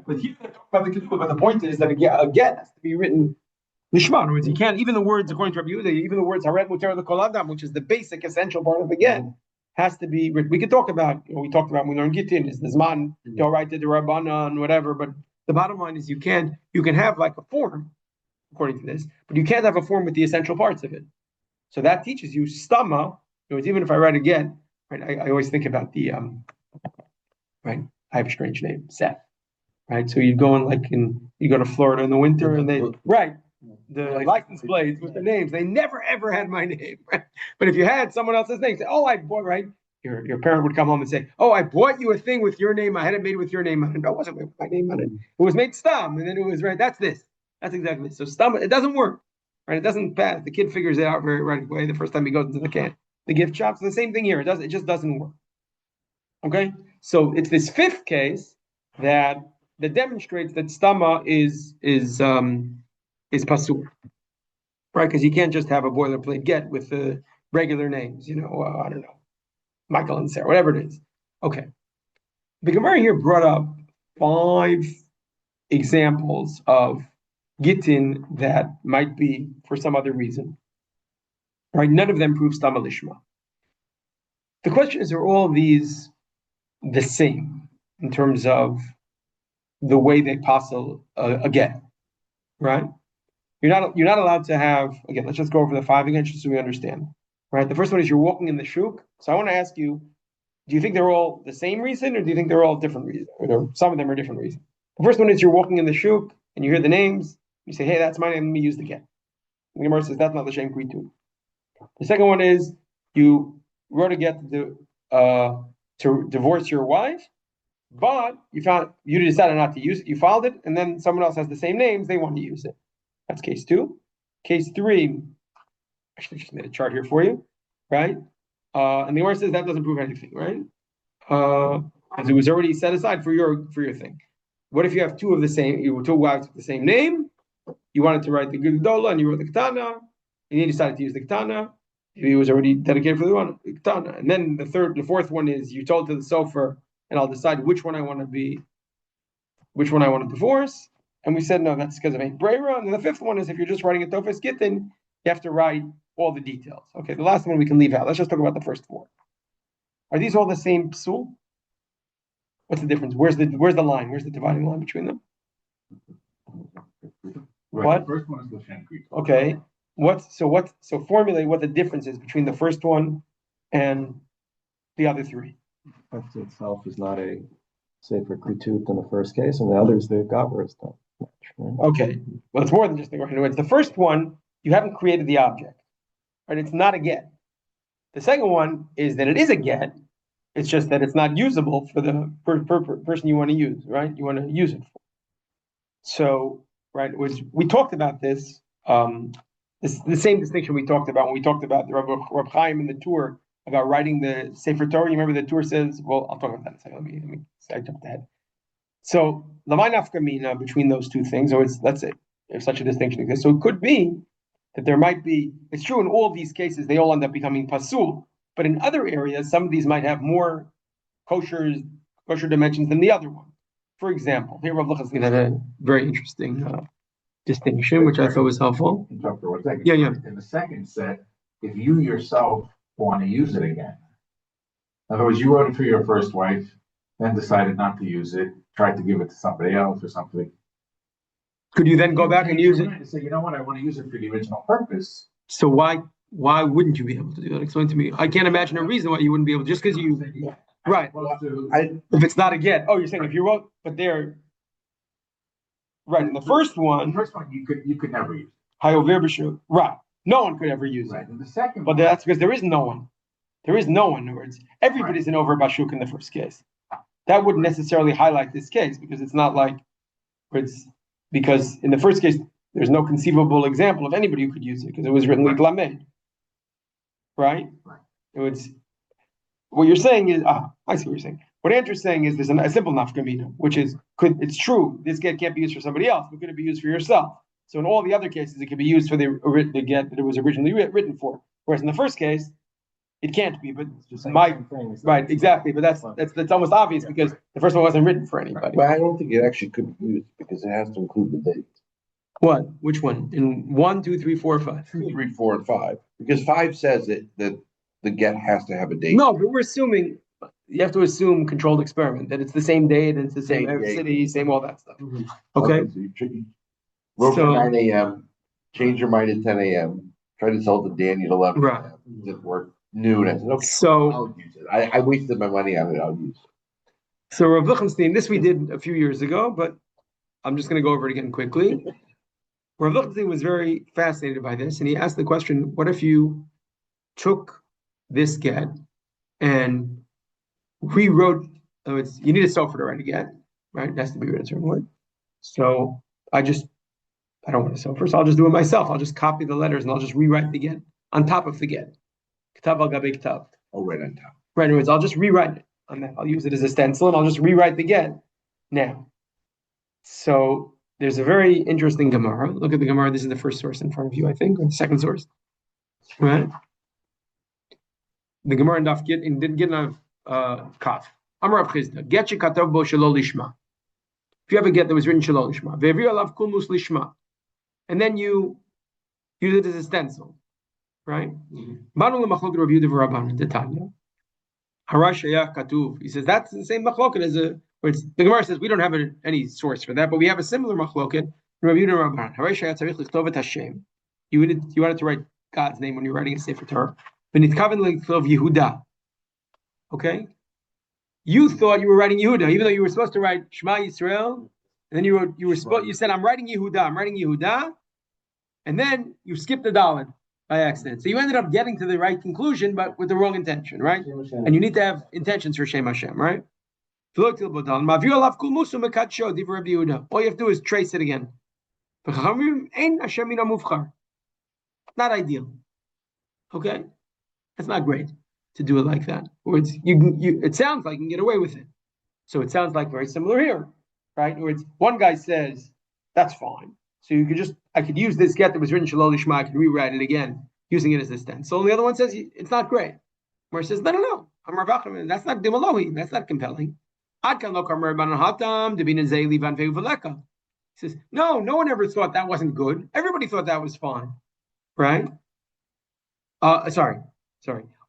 But here about the ketubah. But the point is that again has to be written lishma. In other words, you can't even the words according to Rabbi Yehuda, even the words haret muter l'kol adam, which is the basic essential part of again. Has to be written. We could talk about, we talked about when we learn Gittin, is the Zman, right to the Rabbanan, whatever, but the bottom line is you can have a form, according to this, but you can't have a form with the essential parts of it. So that teaches you stama, even if I write again, right, I always think about the, right, I have a strange name, Seth, right, so you go you go to Florida in the winter and the license plates with the names, they never ever had my name, right? But if you had someone else's name, say, oh, I bought, right? Your parent would come home and say, oh, I bought you a thing with your name. I had it made with your name on it. No, it wasn't with my name on it. It was made stam, and then it was right. That's this. That's exactly this. So stam, it doesn't work, right? It doesn't pass. The kid figures it out right away the first time he goes into the gift shop. So the same thing here. It just doesn't work. Okay, so it's this 5th case that demonstrates that stama is pasul, right? Because you can't just have a boilerplate get with the regular names, I don't know, Michael and Sarah, whatever it is. Okay. The Gemara here brought up 5 examples of gittin that might be for some other reason, right? None of them prove stama lishma. The question is, are all of these the same in terms of the way they pasul a get, right? You're not allowed to have, again, let's just go over the 5 again just so we understand. Right? The first one is you're walking in the shuk. So I want to ask you, do you think they're all the same reason or do you think they're all different reasons? Or some of them are different reasons. The first one is you're walking in the shuk and you hear the names, you say, hey, that's my name, let me use the get. The Gemara says that's not the shem kritu. The second one is you wrote a get to divorce your wife, But you decided not to use it. You filed it, and then someone else has the same names. They want to use it. That's case 2. Case 3. Actually, just made a chart here for you, right? And the Gemara says that doesn't prove anything, right? Because it was already set aside for your thing. What if you have two wives with the same name? You wanted to write the Gedola and you wrote the Ketana, and you decided to use the Ketana. Maybe it was already dedicated for the one Ketana. And then the fourth one is you told to the Sofer, and I'll decide which one I want to divorce. And we said no, that's because of a breira. And then the fifth one is if you're just writing a Tofes Gittin, you have to write all the details. Okay, the last one we can leave out. Let's just talk about the first 4. Are these all the same psul? What's the difference? Where's the line? Where's the dividing line between them? Right, What? the first one is the Shankri. Okay. So formulate what the difference is between the first one and the other 3. That itself is not a safer kritut in the first case, and the other is the gabra stuff. Okay. Well, it's more than just the in other words, the first one, you haven't created the object. Right? It's not a get. The second one is that it is a get. It's just that it's not usable for the person you want to use, right? You want to use it for. So, right, we talked about this, the same distinction we talked about when we talked about the Reb Chaim in the tour about writing the Sefer Torah. You remember the tour says, well, I'll talk about that in a second. Let me I jumped ahead. So, Lamai Nafka Mina between those two things, or let's say, if such a distinction exists. So it could be that there might be, it's true in all of these cases, they all end up becoming pasul. But in other areas, some of these might have more kosher dimensions than the other one. For example, here Rav Lichtenstein had a very interesting distinction, which I thought was helpful. Interrupt for 1 second. Yeah. In the second set, if you yourself want to use it again, in other words, you wrote it for your first wife, then decided not to use it, tried to give it to somebody else or something. Could you then go back and use it? And say, you know what, I want to use it for the original purpose. So why wouldn't you be able to do that? Explain to me. I can't imagine a reason why you wouldn't be able, just because you, right. If it's not a get. Oh, you're saying if you wrote, but they're, right, in the first one, you could never use Hayover, right. No one could ever use it. it. Right. In the second But one, that's because there is no one. There is no one. In other words, everybody's an over bashuk in the first case. That wouldn't necessarily highlight this case because it's not like because in the first case there's no conceivable example of anybody who could use it because it was written like lamed. Right? It was what you're saying is I see what you're saying. What Andrew's saying is there's a simple nafkamina, which is it's true this get can't be used for somebody else, but could it be used for yourself? So in all the other cases, it could be used for the get that it was originally written for. Whereas in the first case, it can't be. But right, exactly. But that's almost obvious because the first one wasn't written for anybody. But I don't think it actually could be used because it has to include the date. What? Which one? In 1, 2, 3, 4, 5. 2, 3, 4, and 5. Because 5 says that the get has to have a date. No, but we're assuming you have to assume controlled experiment that it's the same date and it's the same city, same all that stuff. Mhm. Okay. So you wrote for 9 a.m., change your mind at 10 a.m., try to sell it to Danny at 11 Right. a.m. Didn't work. Noon. I said, okay, So I'll use it. I wasted my money on it. I'll use it. So Rav Lichtenstein, this we did a few years ago, but I'm just going to go over it again quickly. Rav Lichtenstein was very fascinated by this, and he asked the question, what if you took this get and rewrote, you need a sofer to write a get, right? It has to be written a certain way. So I don't want a sofer, so I'll just do it myself. I'll just copy the letters and I'll just rewrite the get on top of the get. Ktav al gabe ktav. Oh, right on top. Right, in other words, I'll just rewrite it on that. I'll use it as a stencil and I'll just rewrite the get now. So there's a very interesting Gemara. Look at the Gemara. This is the first source in front of you, I think, or the second source. Right? The Gemara in Daf Gittin of Kaf. Amar Rav Chizda. Get shekatav bo shelo lishma. If you have a get that was written shelo lishma, ve'avir alav kulmus lishma, and then you use it as a stencil, right? Banu lemachloked Rav Yehuda v'Rabbanan detanya. Harashaya katuv. He says that's the same machloket as the Gemara says we don't have any source for that, but we have a similar machloket. Rav Yehuda v'Rabbanan. Harashaya tzarich lichtov et Hashem. You wanted to write God's name when you're writing a Sefer Torah. V'nitkaven lichtov Yehuda. Okay. You thought you were writing Yehuda, even though you were supposed to write Shema Yisrael, and then you said I'm writing Yehuda, and then you skipped the Dalet by accident. So you ended up getting to the right conclusion, but with the wrong intention, right? And you need to have intentions for Shem Hashem, right? All you have to do is trace it again. Not ideal. Okay? That's not great to do it like that. Or it sounds like you can get away with it. So it sounds like very similar here, right? Or one guy says, that's fine. So I could use this get that was written Shalol Lishma, I could rewrite it again, using it as a stem. So the other one says, it's not great. Where it says, no. That's not dimalohi. That's not compelling. He says, no one ever thought that wasn't good. Everybody thought that was fine, right? Sorry.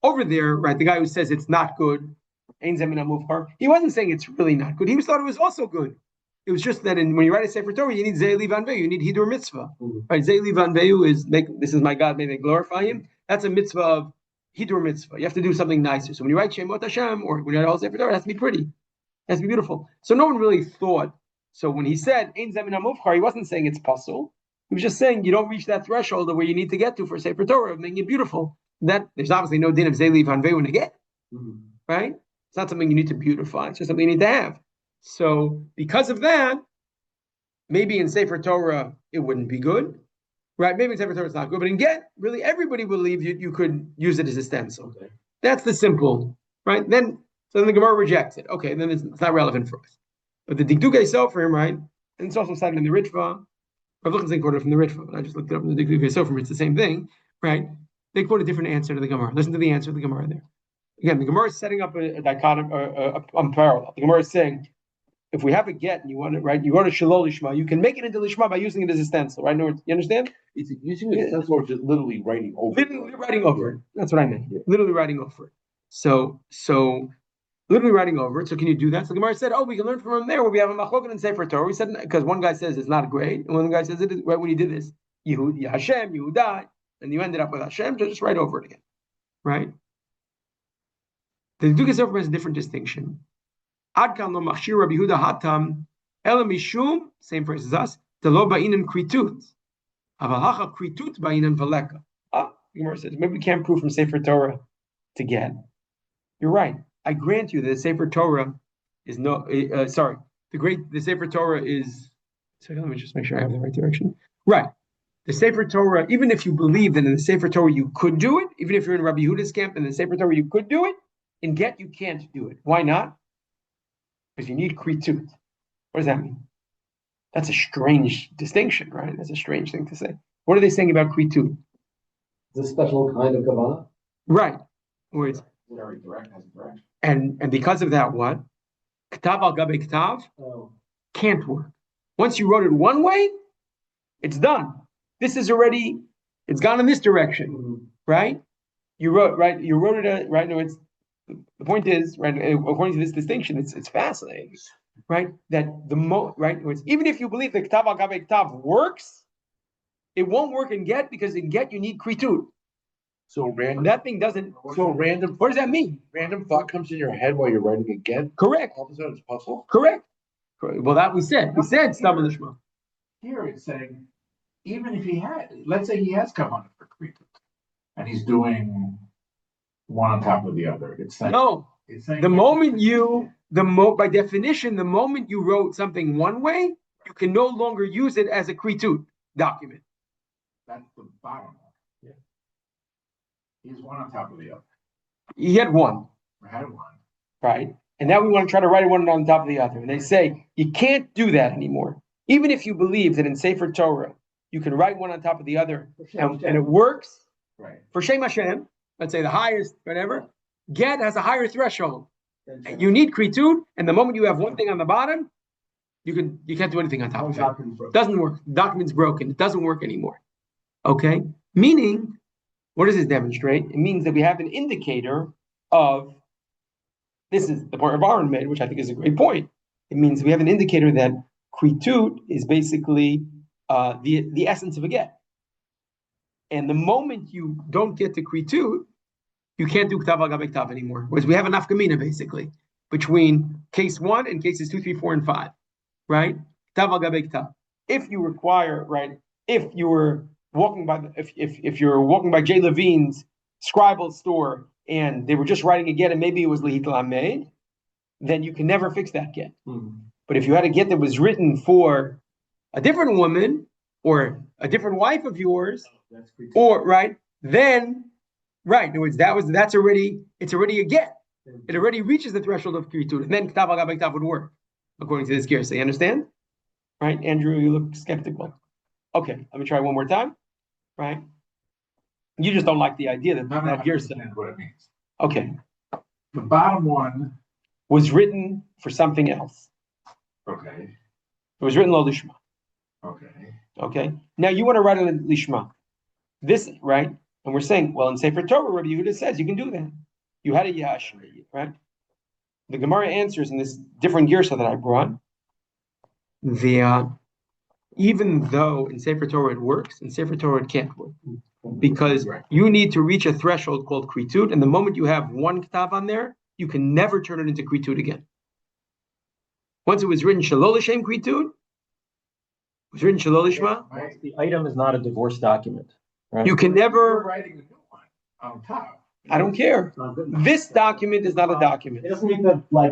Over there, right, the guy who says it's not good, he wasn't saying it's really not good. He thought it was also good. It was just that when you write a Sefer Torah, you need Ze'eli Vanveyu, you need Hidur Mitzvah. Right? Ze'eli Vanveyu is, this is my God, may they glorify him. That's a mitzvah of Hidur Mitzvah. You have to do something nicer. So when you write Shemot Hashem, or when you write all Sefer Torah, it has to be pretty. It has to be beautiful. So no one really thought. So when he said, Ein Zemin HaMuvchar, he wasn't saying it's puzzle. He was just saying you don't reach that threshold of where you need to get to for Sefer Torah of making it beautiful. That there's obviously no din of Ze'eli Vanveyu again. Right? It's not something you need to beautify. It's just something you need to have. So because of that, maybe in Sefer Torah it wouldn't be good, right? Maybe in Sefer Torah it's not good, but in Get, really everybody believes you could use it as a stencil. Okay. That's the simple, right? So then the Gemara rejects it. Okay, then it's not relevant for us. But the Dikdukei Sofrim, right? And it's also cited in the Ritva. I've looked at quoted from the Ritva, but I just looked it up in the Dikdukei Sofrim. It's the same thing, right? They quote a different answer to the Gemara. Listen to the answer of the Gemara there. Again, the Gemara is setting up a dichotomy, a parallel. The Gemara is saying, if we have a get and you want it, right, you want a Shalol Lishma, you can make it into Lishma by using it as a stencil, right? You understand? Is it using it as a stencil or just literally writing over it? Literally writing over it. That's what I meant. Yeah. Literally writing over it. So literally writing over it. So can you do that? So the Gemara said, we can learn from there where we have a machloket and Sefer Torah. We said, because one guy says it's not great, and one guy says it is, right, when he did this, Hashem, Yehuda, and you ended up with Hashem, just write over it again, right? The Dukei Sofrim has a different distinction. Adkan lo machshir Rabbi Yehuda hatam ela mishum, same phrase as us, the lo ba'inan kritut, aval hacha kritut ba'inan veleka. The Gemara says maybe we can't prove from Sefer Torah to get. You're right. I grant you that the Sefer Torah is the Sefer Torah is. So let me just make sure I have the right direction. Right. The Sefer Torah, even if you believe that in the Sefer Torah you could do it, even if you're in Rabbi Yehuda's camp in the Sefer Torah you could do it, in Get you can't do it. Why not? Because you need kritut. What does that mean? That's a strange distinction, right? That's a strange thing to say. What are they saying about kritut? It's a special kind of kavanah. Right. Words. Very direct, has a direct. And because of that, what? Ktav al gabe ktav can't work. Once you wrote it one way, it's done. This is already, it's gone in this direction, right? You wrote it, right? No, the point is, right, according to this distinction, it's fascinating, right? That even if you believe that Ktav al Gabe Ktav works, it won't work in Get because in Get you need kritut. So random. That thing doesn't. So random. What does that mean? Random thought comes in your head while you're writing again. Correct. All of a sudden it's puzzle. Correct. Well, that we said stam lishma. Here it's saying, even if let's say he has kavanah for kritut, and he's doing one on top of the other. It's saying no. It's saying by definition, the moment you wrote something one way, you can no longer use it as a kritut document. That's the bottom one. Yeah. He's one on top of the other. He had one. I had one. Right. And now we want to try to write one on top of the other. And they say you can't do that anymore. Even if you believe that in Sefer Torah you can write one on top of the other and it works. Right. For Shem Hashem, let's say the highest, whatever, Get has a higher threshold. You need kritut, and the moment you have one thing on the bottom, you can't do anything on top of it. Doesn't work. The document's broken. It doesn't work anymore. Okay? Meaning, what does this demonstrate? It means that we have an indicator of, this is the point of Aaron made, which I think is a great point. It means we have an indicator that kritut is basically the essence of a get. And the moment you don't get to kritut, you can't do ktav al gabe ktav anymore. Whereas we have a nafkamina basically between case 1 and cases 2, 3, 4, and 5, right? Ktav al gabe ktav. If you require, right? If you were walking by, if you're walking by Jay Levine's Scribble store and they were just writing again, and maybe it was lihit lamed, then you can never fix that get. Hmm. But if you had a get that was written for a different woman or a different wife of yours, That's pretty. or then in other words, that's already a get. It already reaches the threshold of kritut, and then ktav al gabei ktav would work according to this gear. So you understand, right? Andrew, you look skeptical. Okay, let me try one more time. Right? You just don't like the idea that No, that I gear understand what it means. okay The bottom one, was written for something else. okay, It was written lo lishma. okay. Okay. Now you want to write it in lishma. This right, and we're saying, well, in Sefer Torah, Rabbi Yehuda says you can do that. You had a yash, right? The Gemara answers in this different girsa that I brought. Even though in Sefer Torah it works, in Sefer Torah it can't work because you need to reach a threshold called kritut, and the moment you have one ktav on there, you can never turn it into kritut again. Once it was written shalol l'shem kritut, it was written shalol lishma. The item is not a divorce document, right? You can You're never. writing a new one on top. I don't care. It's not good. This document is not a document. It doesn't meet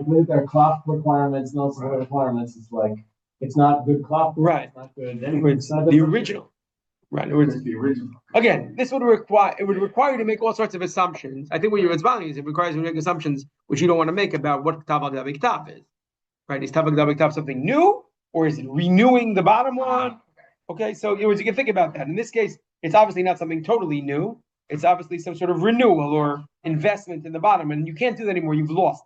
meet their cloth requirements, no other requirements. It's like, it's not good cloth. Right. It's not good. It's the original. Right. It's the original. Again, this would require you to make all sorts of assumptions. I think what you're value is it requires you to make assumptions which you don't want to make about what ktav al gabei ktav is. Right? Is ktav al gabei ktav something new, or is it renewing the bottom one? Okay, so in other words, you can think about that. In this case, it's obviously not something totally new. It's obviously some sort of renewal or investment in the bottom, and you can't do that anymore. You've lost.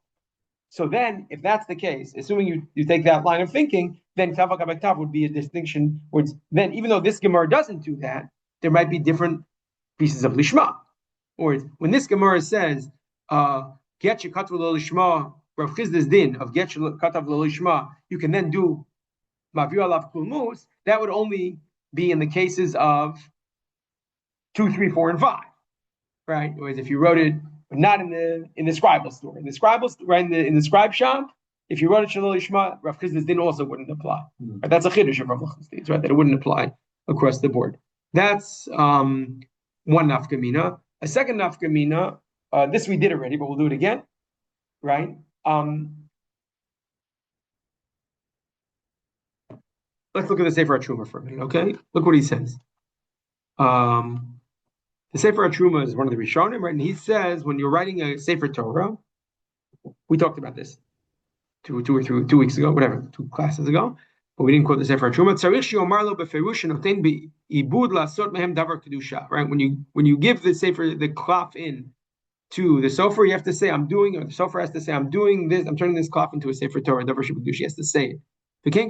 So then, if that's the case, assuming you take that line of thinking, then ktav al gabei ktav would be a distinction. Which then, even though this Gemara doesn't do that, there might be different pieces of lishma. Or when this Gemara says, "Get shekatvu lo lishma," Rav Chizda's din of get shekatav lo lishma, you can then do mavir alav kulmus. That would only be in the cases of 2, 3, 4, and 5, right? Whereas if you wrote it not in the scribal store, in the scribe shop, if you wrote it shalol lishma, Rav Chizda's din also wouldn't apply. Right? That's a chiddush of Rav Chizda's, right? That it wouldn't apply across the board. That's one nafkamina. A second nafkamina, this we did already, but we'll do it again, right? Let's look at the Sefer HaTruma for a minute, okay? Look what he says. The Sefer HaTruma is one of the Rishonim, right? And he says when you're writing a Sefer Torah, we talked about this 2 weeks ago, whatever, 2 classes ago, but we didn't quote the Sefer HaTruma. Right? When you give the Sefer, the cloth in to the sofer, you have to say, I'm doing, or the sofer has to say, I'm doing this, I'm turning this cloth into a Sefer Torah, davar shebekdusha. He has to say it. Keyword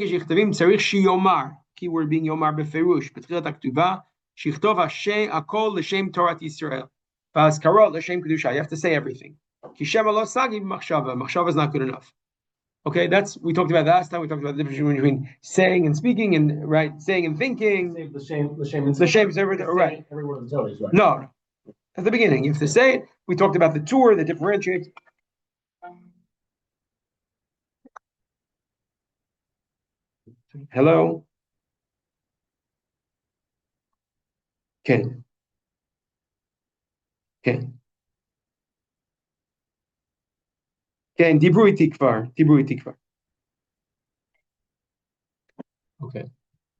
being yomar beferush. B'tchilat haktuva, shichtov akol l'shem Torat Yisrael. V'azkarot l'shem kedusha. You have to say everything. Ki shema lo sagi b'machshava. Machshava is not good enough. Okay, we talked about that last time. We talked about the difference between saying and speaking, and saying and thinking. The shame is everything. Right. Every word of the Torah is right. No. At the beginning, you have to say it. We talked about the tour, the differentiates. Hello? Okay. Dibru iti kvar. Okay.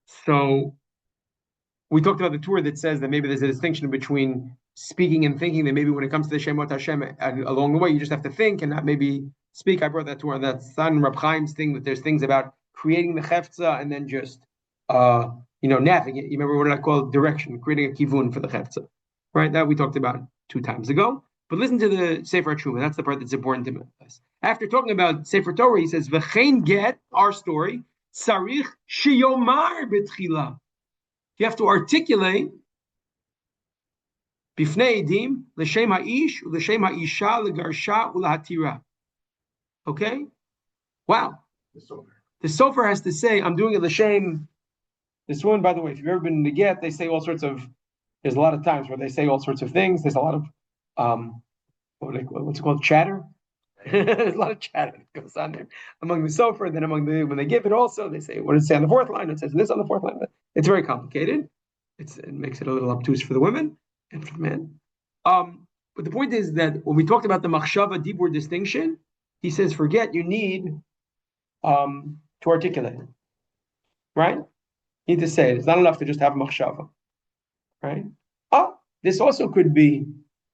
So we talked about the tour that says that maybe there's a distinction between speaking and thinking, that maybe when it comes to the Shemot Hashem, along the way, you just have to think and not maybe speak. I brought that tour on that son Rab Chaim's thing, that there's things about creating the chefza and then just, navigate. You remember what I call direction, creating a kivun for the chefza, right? That we talked about 2 times ago. But listen to the Sefer HaTruma. That's the part that's important to us. After talking about Sefer Torah, he says, "V'chein get," our story, "sarich sheyomar betchila." You have to articulate bifnei edim l'shem ha'ish u'l'shem ha'isha l'garsha u'l'hatira. Okay? Wow. The sofer has to say, I'm doing it l'shem. This one, by the way, if you've ever been in the get, they say all sorts of, there's a lot of times where they say all sorts of things. There's a lot of, what's it called, chatter? There's a lot of chatter that goes on there among the sofer, and then when they give it also, they say, what does it say on the 4th line? It says this on the 4th line. It's very complicated. It makes it a little obtuse for the women and for the men. But the point is that when we talked about the machshava dibur distinction, he says for get, you need to articulate it, right? You need to say it. It's not enough to just have machshava, right? This also could be,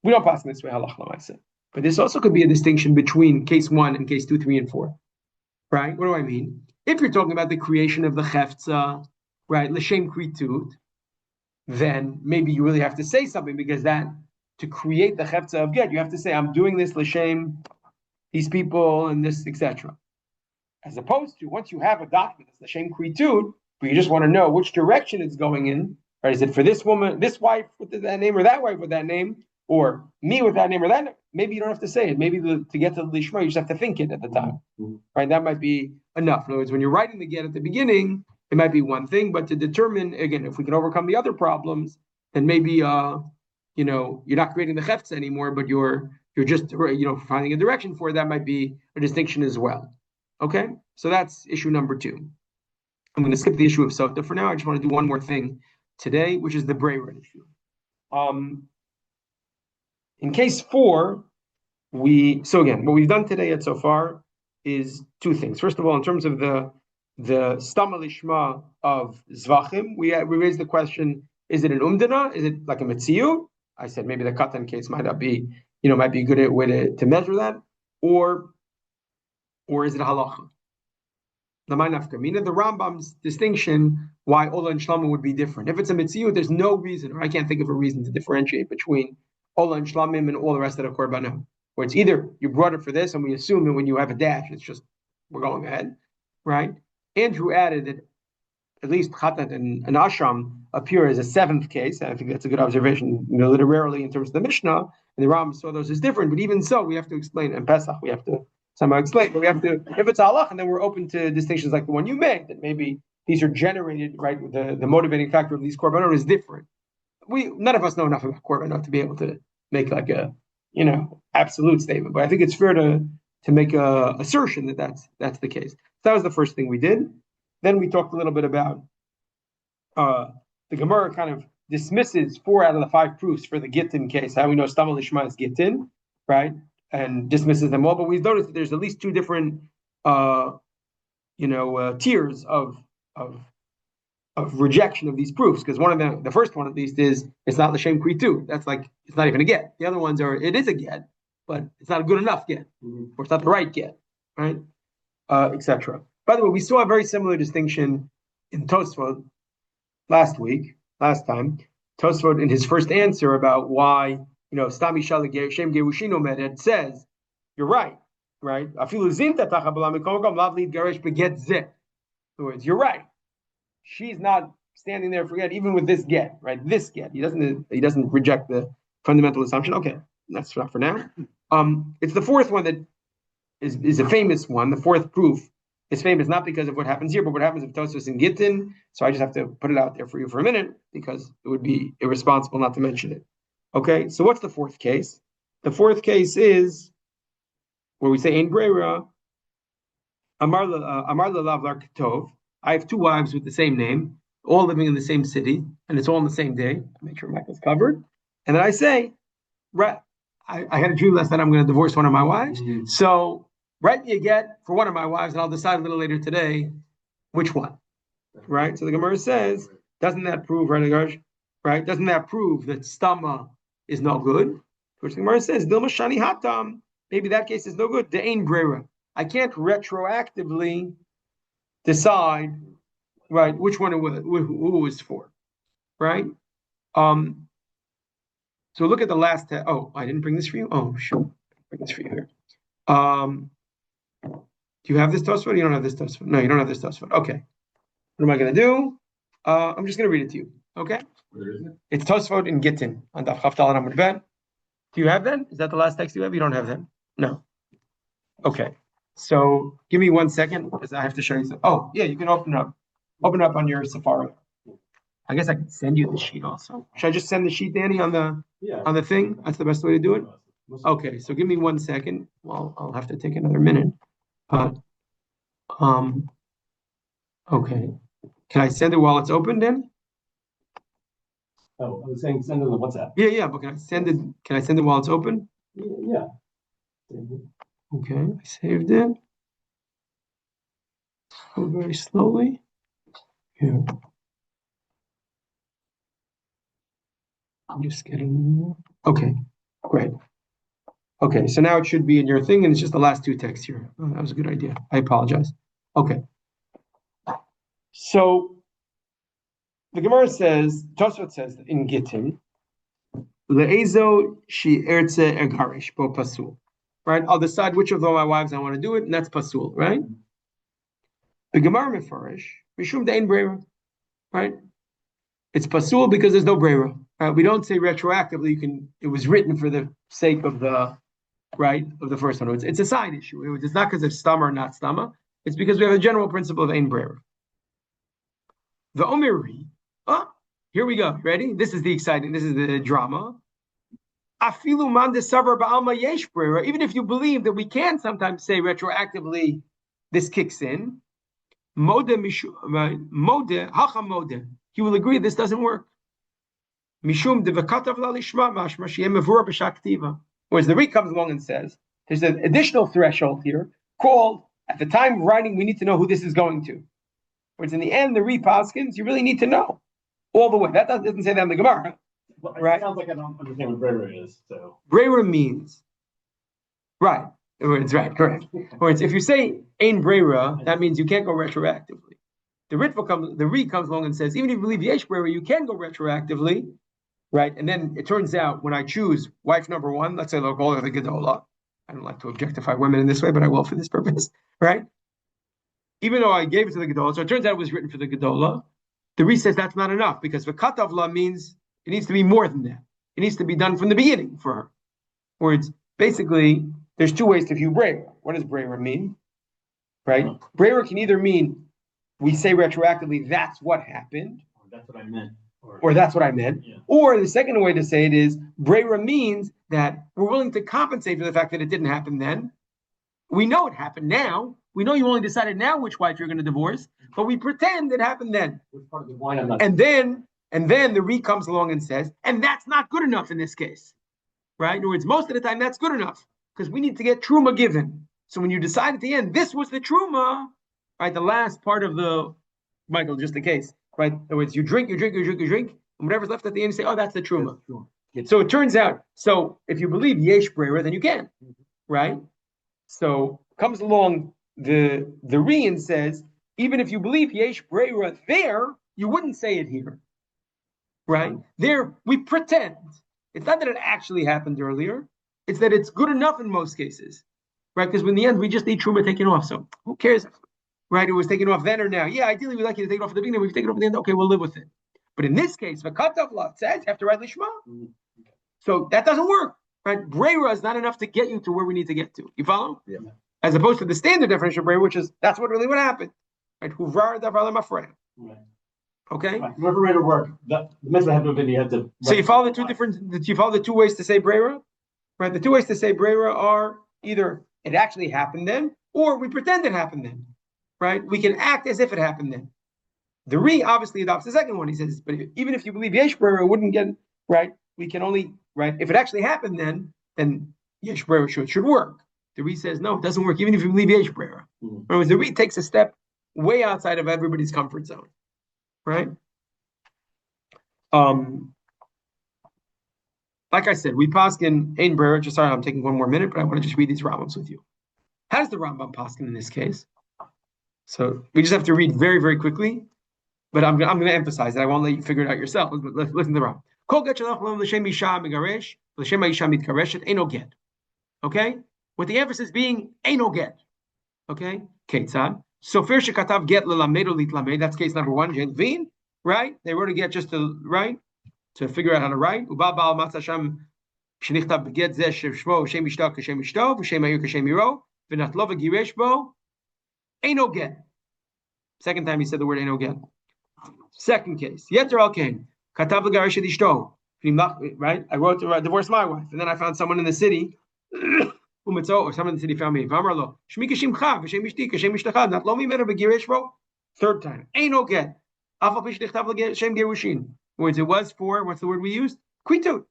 we don't pass in this way, halach l'maaseh, but this also could be a distinction between case 1 and case 2, 3, and 4, right? What do I mean? If you're talking about the creation of the chefza, right, l'shem kritut, then maybe you really have to say something, because that, to create the chefza of get, you have to say, I'm doing this l'shem these people and this, etc. As opposed to once you have a document, it's l'shem kritut, but you just want to know which direction it's going in, right? Is it for this woman, this wife with that name, or that wife with that name, or me with that name or that name? Maybe you don't have to say it. Maybe to get to the lishma, you just have to think it at the time, right? That might be enough. In other words, when you're writing the get at the beginning, it might be one thing, but to determine, again, if we can overcome the other problems, then maybe you're not creating the chefts anymore, but you're just finding a direction for it. That might be a distinction as well. Okay, so that's issue number 2. I'm going to skip the issue of sota for now. I just want to do one more thing today, which is the breira issue. In case 4, again, what we've done today so far is 2 things. First of all, in terms of the stama lishma of zvachim, we raised the question: is it an umdana? Is it like a metziu? I said maybe the katan case might not be, might be a good way to measure that, or is it a halacha? The Rambam's distinction why Ola and Shlama would be different. If it's a mitziyut, there's no reason, or I can't think of a reason to differentiate between Ola and Shlamim and all the rest of the korbanim. Where it's either you brought it for this, and we assume that when you have a dash, it's just we're going ahead, right? Andrew added that at least Chatat and Asham appear as a 7th case, and I think that's a good observation, literarily in terms of the Mishnah, and the Ram saw those as different. But even so, we have to explain, and Pesach we have to somehow explain. But we have to, if it's halach, and then we're open to distinctions like the one you made, that maybe these are generated, right? The motivating factor of these korbanot is different. None of us know enough about korbanot to be able to make like a absolute statement. But I think it's fair to make a assertion that that's the case. So that was the first thing we did. Then we talked a little bit about the Gemara kind of dismisses 4 out of the 5 proofs for the Gittin case. How we know Stama Lishma is Gittin, right? And dismisses them all. But we've noticed that there's at least 2 different tiers of rejection of these proofs. Because one of them, the first one at least, is it's not l'shem kritu. That's like it's not even a get. The other ones it is a get, but it's not a good enough get, or it's not the right get, right? Etc. By the way, we saw a very similar distinction in Tosfot last time. Tosfot, in his first answer about why, Stami Shali Shem Gerushino Med, says, you're right? Afilu zinta tachabalam mikom lav lead garish beget zeh. In other words, you're right. She's not standing there for get, even with this get, right? This get. He doesn't reject the fundamental assumption. Okay, that's enough for now. It's the 4th one that is a famous one. The 4th proof is famous not because of what happens here, but what happens if Tosfos in Gittin. So I just have to put it out there for you for a minute, because it would be irresponsible not to mention it. Okay, so what's the 4th case? The 4th case is where we say in breira, Amar lelav lar ketov. I have 2 wives with the same name, all living in the same city, and it's all on the same day. I make sure Michael's covered. And then I say, I had a dream last night I'm going to divorce one of my wives. Mm-hmm. So write me a get for one of my wives, and I'll decide a little later today which one. Right? So the Gemara says, doesn't that prove, right? Doesn't that prove that stama is no good? Which the Gemara says, Dilma Shani Hatam, maybe that case is no good. De'ain breira. I can't retroactively decide, right, which one who it was for, right? So look at the last. I didn't bring this for you. Oh, sure, bring this for you here. Do you have this Tosfot? You don't have this Tosfot. No, you don't have this Tosfot. Okay. What am I going to do? I'm just going to read it to you. Okay. Where is it? It's Tosfot in Gittin on Daf Chaftal and Amud Bet. Do you have that? Is that the last text you have? You don't have that? No. Okay. So give me 1 second because I have to show you something. Oh, yeah, you can open it up. Open it up on your Safari. I guess I can send you the sheet also. Should I just send the sheet, Danny, on the thing? That's the best way to do it? Okay, so give me 1 second. Well, I'll have to take another minute. Okay. Can I send it while it's open then? Oh, I was saying send it on the WhatsApp. Yeah, but can I send it while it's open? Yeah. Okay, I saved it. Go very slowly. Here. I'm just getting. Okay, great. Okay, so now it should be in your thing, and it's just the last two texts here. Oh, that was a good idea. I apologize. Okay. So the Gemara says, Tosfot says in Gittin, Le'ezo she ertze egarish bo pasul. Right? I'll decide which of all my wives I want to do it, and that's pasul, right? The Gemara mefarish, mishum de'ein breira. Right? It's pasul because there's no breira. Right? We don't say retroactively. You can. It was written for the sake of the of the first one. It's a side issue. It's not because it's stama or not stama. It's because we have a general principle of ein breira. The omiri. Oh, here we go. Ready? This is the exciting. This is the drama. Afilu man desavar ba'alma yesh breira. Even if you believe that we can sometimes say retroactively, this kicks in. Mode hacham mode. He will agree this doesn't work. Mishum devakatav la lishma mashma sheyem mevura b'shaktiva. Whereas the Reed comes along and says, there's an additional threshold here called, at the time of writing, we need to know who this is going to. Whereas in the end, the Reed Paskins, you really need to know all the way. That doesn't say that in the Gemara. Right? It sounds like I don't understand what breira is, so. Breira means, right. It's right, correct. Whereas if you say ein breira, that means you can't go retroactively. The Reed comes along and says, even if you believe yesh breira, you can go retroactively. Right, and then it turns out when I choose wife number one, let's say they'll call her the Gedola. I don't like to objectify women in this way, but I will for this purpose, right? Even though I gave it to the Gedola, so it turns out it was written for the Gedola. The Reed says that's not enough because the katavla means it needs to be more than that. It needs to be done from the beginning for her. Or it's basically there's two ways to view breira. What does breira mean? Right? Breira can either mean we say retroactively that's what happened. That's what I meant. Or that's what I meant. Yeah. Or the second way to say it is, breira means that we're willing to compensate for the fact that it didn't happen then. We know it happened now. We know you only decided now which wife you're going to divorce, but we pretend it happened then. And then the Reed comes along and says, and that's not good enough in this case. Right? In other words, most of the time that's good enough because we need to get truma given. So when you decide at the end, this was the truma, right? The last part of the, Michael, just in case. Right? In other words, you drink, and whatever's left at the end, you say, oh, that's the truma. So it turns out, so if you believe yesh breira, then you can, right? So comes along the Re and says, even if you believe yesh breira there, you wouldn't say it here, right? There, we pretend. It's not that it actually happened earlier. It's that it's good enough in most cases, right? Because in the end, we just need truma taken off. So who cares? Right, it was taken off then or now. Yeah, ideally we'd like you to take it off at the beginning. We've taken it off at the end. Okay, we'll live with it. But in this case, the cutoff law says you have to write lishma. So that doesn't work. Right? Breira is not enough to get you to where we need to get to. You follow? Yeah. As opposed to the standard definition of breira, which is that's what really would happen. Right? Okay? Whoever made it work, the mitzvah had to have been you had to. So you follow the two ways to say breira? Right? The two ways to say breira are either it actually happened then, or we pretend it happened then. Right? We can act as if it happened then. The Re obviously adopts the second one. He says, but even if you believe yesh breira, it wouldn't get right. We can only if it actually happened then yesh breira should work. The Re says no, it doesn't work. Even if you believe yesh breira. In other words, the Re takes a step way outside of everybody's comfort zone. Right? Like I said, we paskin ein breira. Just sorry, I'm taking one more minute, but I want to just read these Rambams with you. How does the Rambam paskin in this case? So we just have to read very, very quickly, but I'm going to emphasize it. I won't let you figure it out yourself. But listen to the Rambam. Okay? With the emphasis being eino get. Okay? Ketzad. So first shekatav get lelamedo litlamed. That's case number one. Jelvin. Right? They wrote a get just to write, to figure out how to write. Uba bal matzasham shenichtav get zeh shemo shem ishtav kashem ishtav v'shem ayur kashem yiro v'natlov v'giresh bo. Eino get. Second time he said the word eino get. Second case. Yeter al kain. Katav l'garish edishto. Right? I wrote to divorce my wife, and then I found someone in the city. Or someone in the city found me. V'amarlo. Shmi kashimcha v'shem ishti kashem ishtachad. Not lo mimenu v'giresh bo. Third time. Eino get. Afal pish dichtav l'shem gerushin. Words it was for, what's the word we used? Kvitut.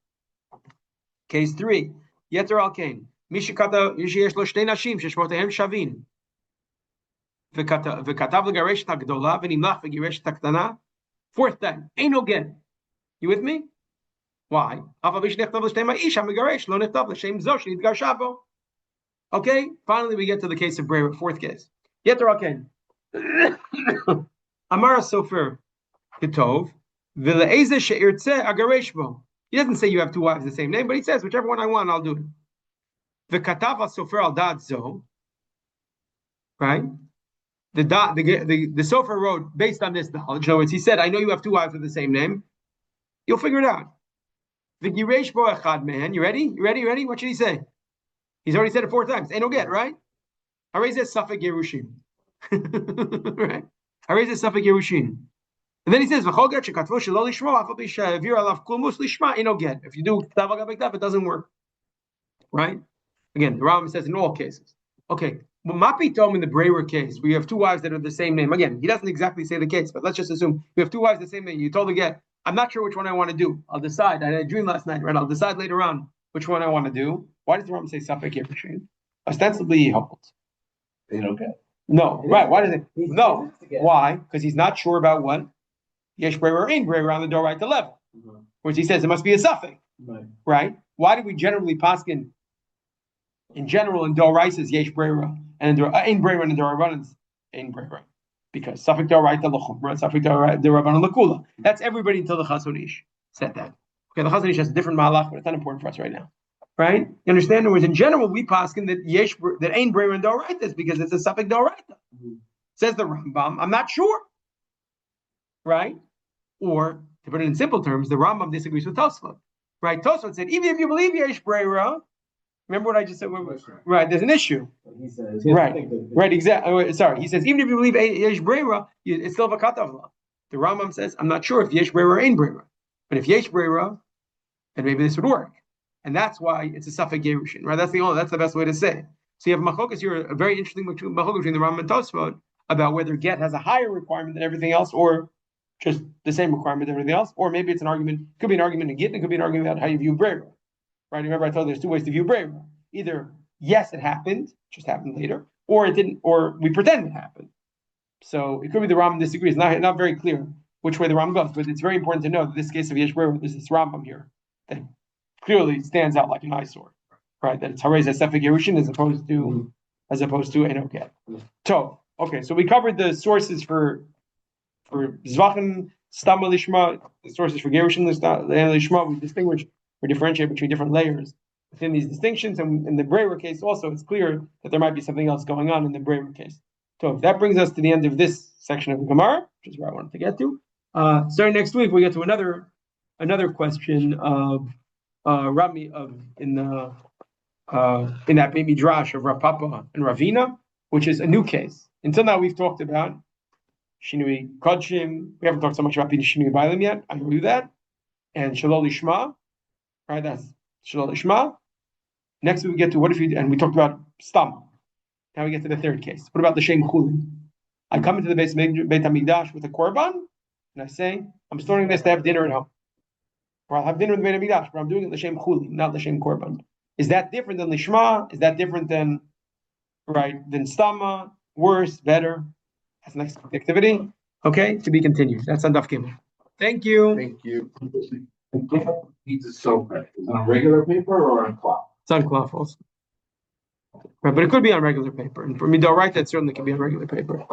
Case 3. Yeter al kain. מי שיש לו שתי נשים ששמותיהם שווים, וכתב לגרש את הגדולה ונמלך וגירש את הקטנה, fourth time, אינו גט. You with me? Why? אבל מי שנכתב לשתיהם האיש המגרש לא נכתב לשם זו שנתגרשה בו. Okay, finally we get to the case of breira, fourth case. יתר על כן. אמר הסופר כתוב, ולאיזה שירצה אגרש בו. He doesn't say you have two wives the same name, but he says whichever one I want, I'll do it. וכתב הסופר על דעת זו, right? The Sofer wrote based on this knowledge. In other words, he said, I know you have two wives with the same name. You'll figure it out. V'giresh bo echad man. You ready? You ready? What should he say? He's already said it 4 times. Ain't no get, right? Harei zeh safek Yerushin. Right? Harei zeh safek Yerushin. And then he says, v'chol get shekatvo shelo lishma, afal pi she'avir alav kulmus lishma, ain't no get. If you do ktav al gabei ktav, it doesn't work. Right? Again, the Rambam says in all cases. Okay. Well, Mapitom in the breira case, we have two wives that are the same name. Again, he doesn't exactly say the case, but let's just assume we have two wives the same name. You told the get, I'm not sure which one I want to do. I'll decide. I had a dream last night, right? I'll decide later on which one I want to do. Why does the Rambam say Safek Yerushin? Ostensibly, he holds. They don't get. No, right? Why does it? No. Why? Because he's not sure about what yesh breira or ain't breira on the door right to level, which he says it must be a Safek, right? Why do we generally paskin in general in Doraisas yesh breira and in breira and in Dorabanans in breira? Because Safek Doraita Lachumra, Safek Dorabanan Lakula. That's everybody until the Chazon Ish said that. Okay, the Chazon Ish has a different malach, but it's not important for us right now. Right? You understand? In other words, in general, we paskin that yesh that ain't breira and Doraitas because it's a Safek Doraita. Says the Rambam, I'm not sure. Right? Or to put it in simple terms, the Rambam disagrees with Tosfot. Right? Tosfot said, even if you believe yesh breira, remember what I just said? Right, there's an issue. He says, right, exactly. Sorry, he says even if you believe yesh breira, it's still a katav law. The Rambam says, I'm not sure if yesh breira or ain't breira, but if yesh breira, then maybe this would work, and that's why it's a safek gerushin. Right, that's the best way to say it. So you have machokas here, a very interesting machokas between the Rambam and Tosfot about whether get has a higher requirement than everything else, or just the same requirement than everything else, or maybe it's an argument. Could be an argument in get, and it could be an argument about how you view breira. Right? Remember, I told you there's 2 ways to view breira. Either yes, it happened, just happened later, or it didn't, or we pretend it happened. So it could be the Rambam disagrees. Not very clear which way the Rambam goes, but it's very important to know that this case of yesh breira, there's this Rambam here that clearly stands out like an eyesore. Right? That it's Harei zeh safek Yerushin as opposed to Enoket. So okay, so we covered the sources for Zvachim, Stama Lishma, the sources for Gerushin Lishma. We differentiate between different layers within these distinctions, and in the breira case also, it's clear that there might be something else going on in the breira case. So that brings us to the end of this section of the Gemara, which is where I wanted to get to. Starting next week, we get to another question of Rami in that baby drash of Rav Papa and Ravina, which is a new case. Until now, we've talked about Shinui Kodshim. We haven't talked so much about Shinui Bailim yet. I agree with that. And Shalol Lishma. Right, that's Shalol Lishma. Next we get to what if you, and we talked about Stam. Now we get to the third case. What about the Shem Chulin? I come into the Beit HaMikdash with a korban, and I say, I'm storing this to have dinner at home. Or I'll have dinner in the Beit HaMikdash, but I'm doing it L'Shem Chulin, not L'Shem Korban. Is that different than Lishma? Is that different than Stama? Worse? Better? That's next activity. Okay, to be continued. That's on Daf Gimel. Thank you. Thank you. Needs a soap. Is it on regular paper or on cloth? It's on cloth also. Right, but it could be on regular paper. And for me, right, that certainly can be on regular paper.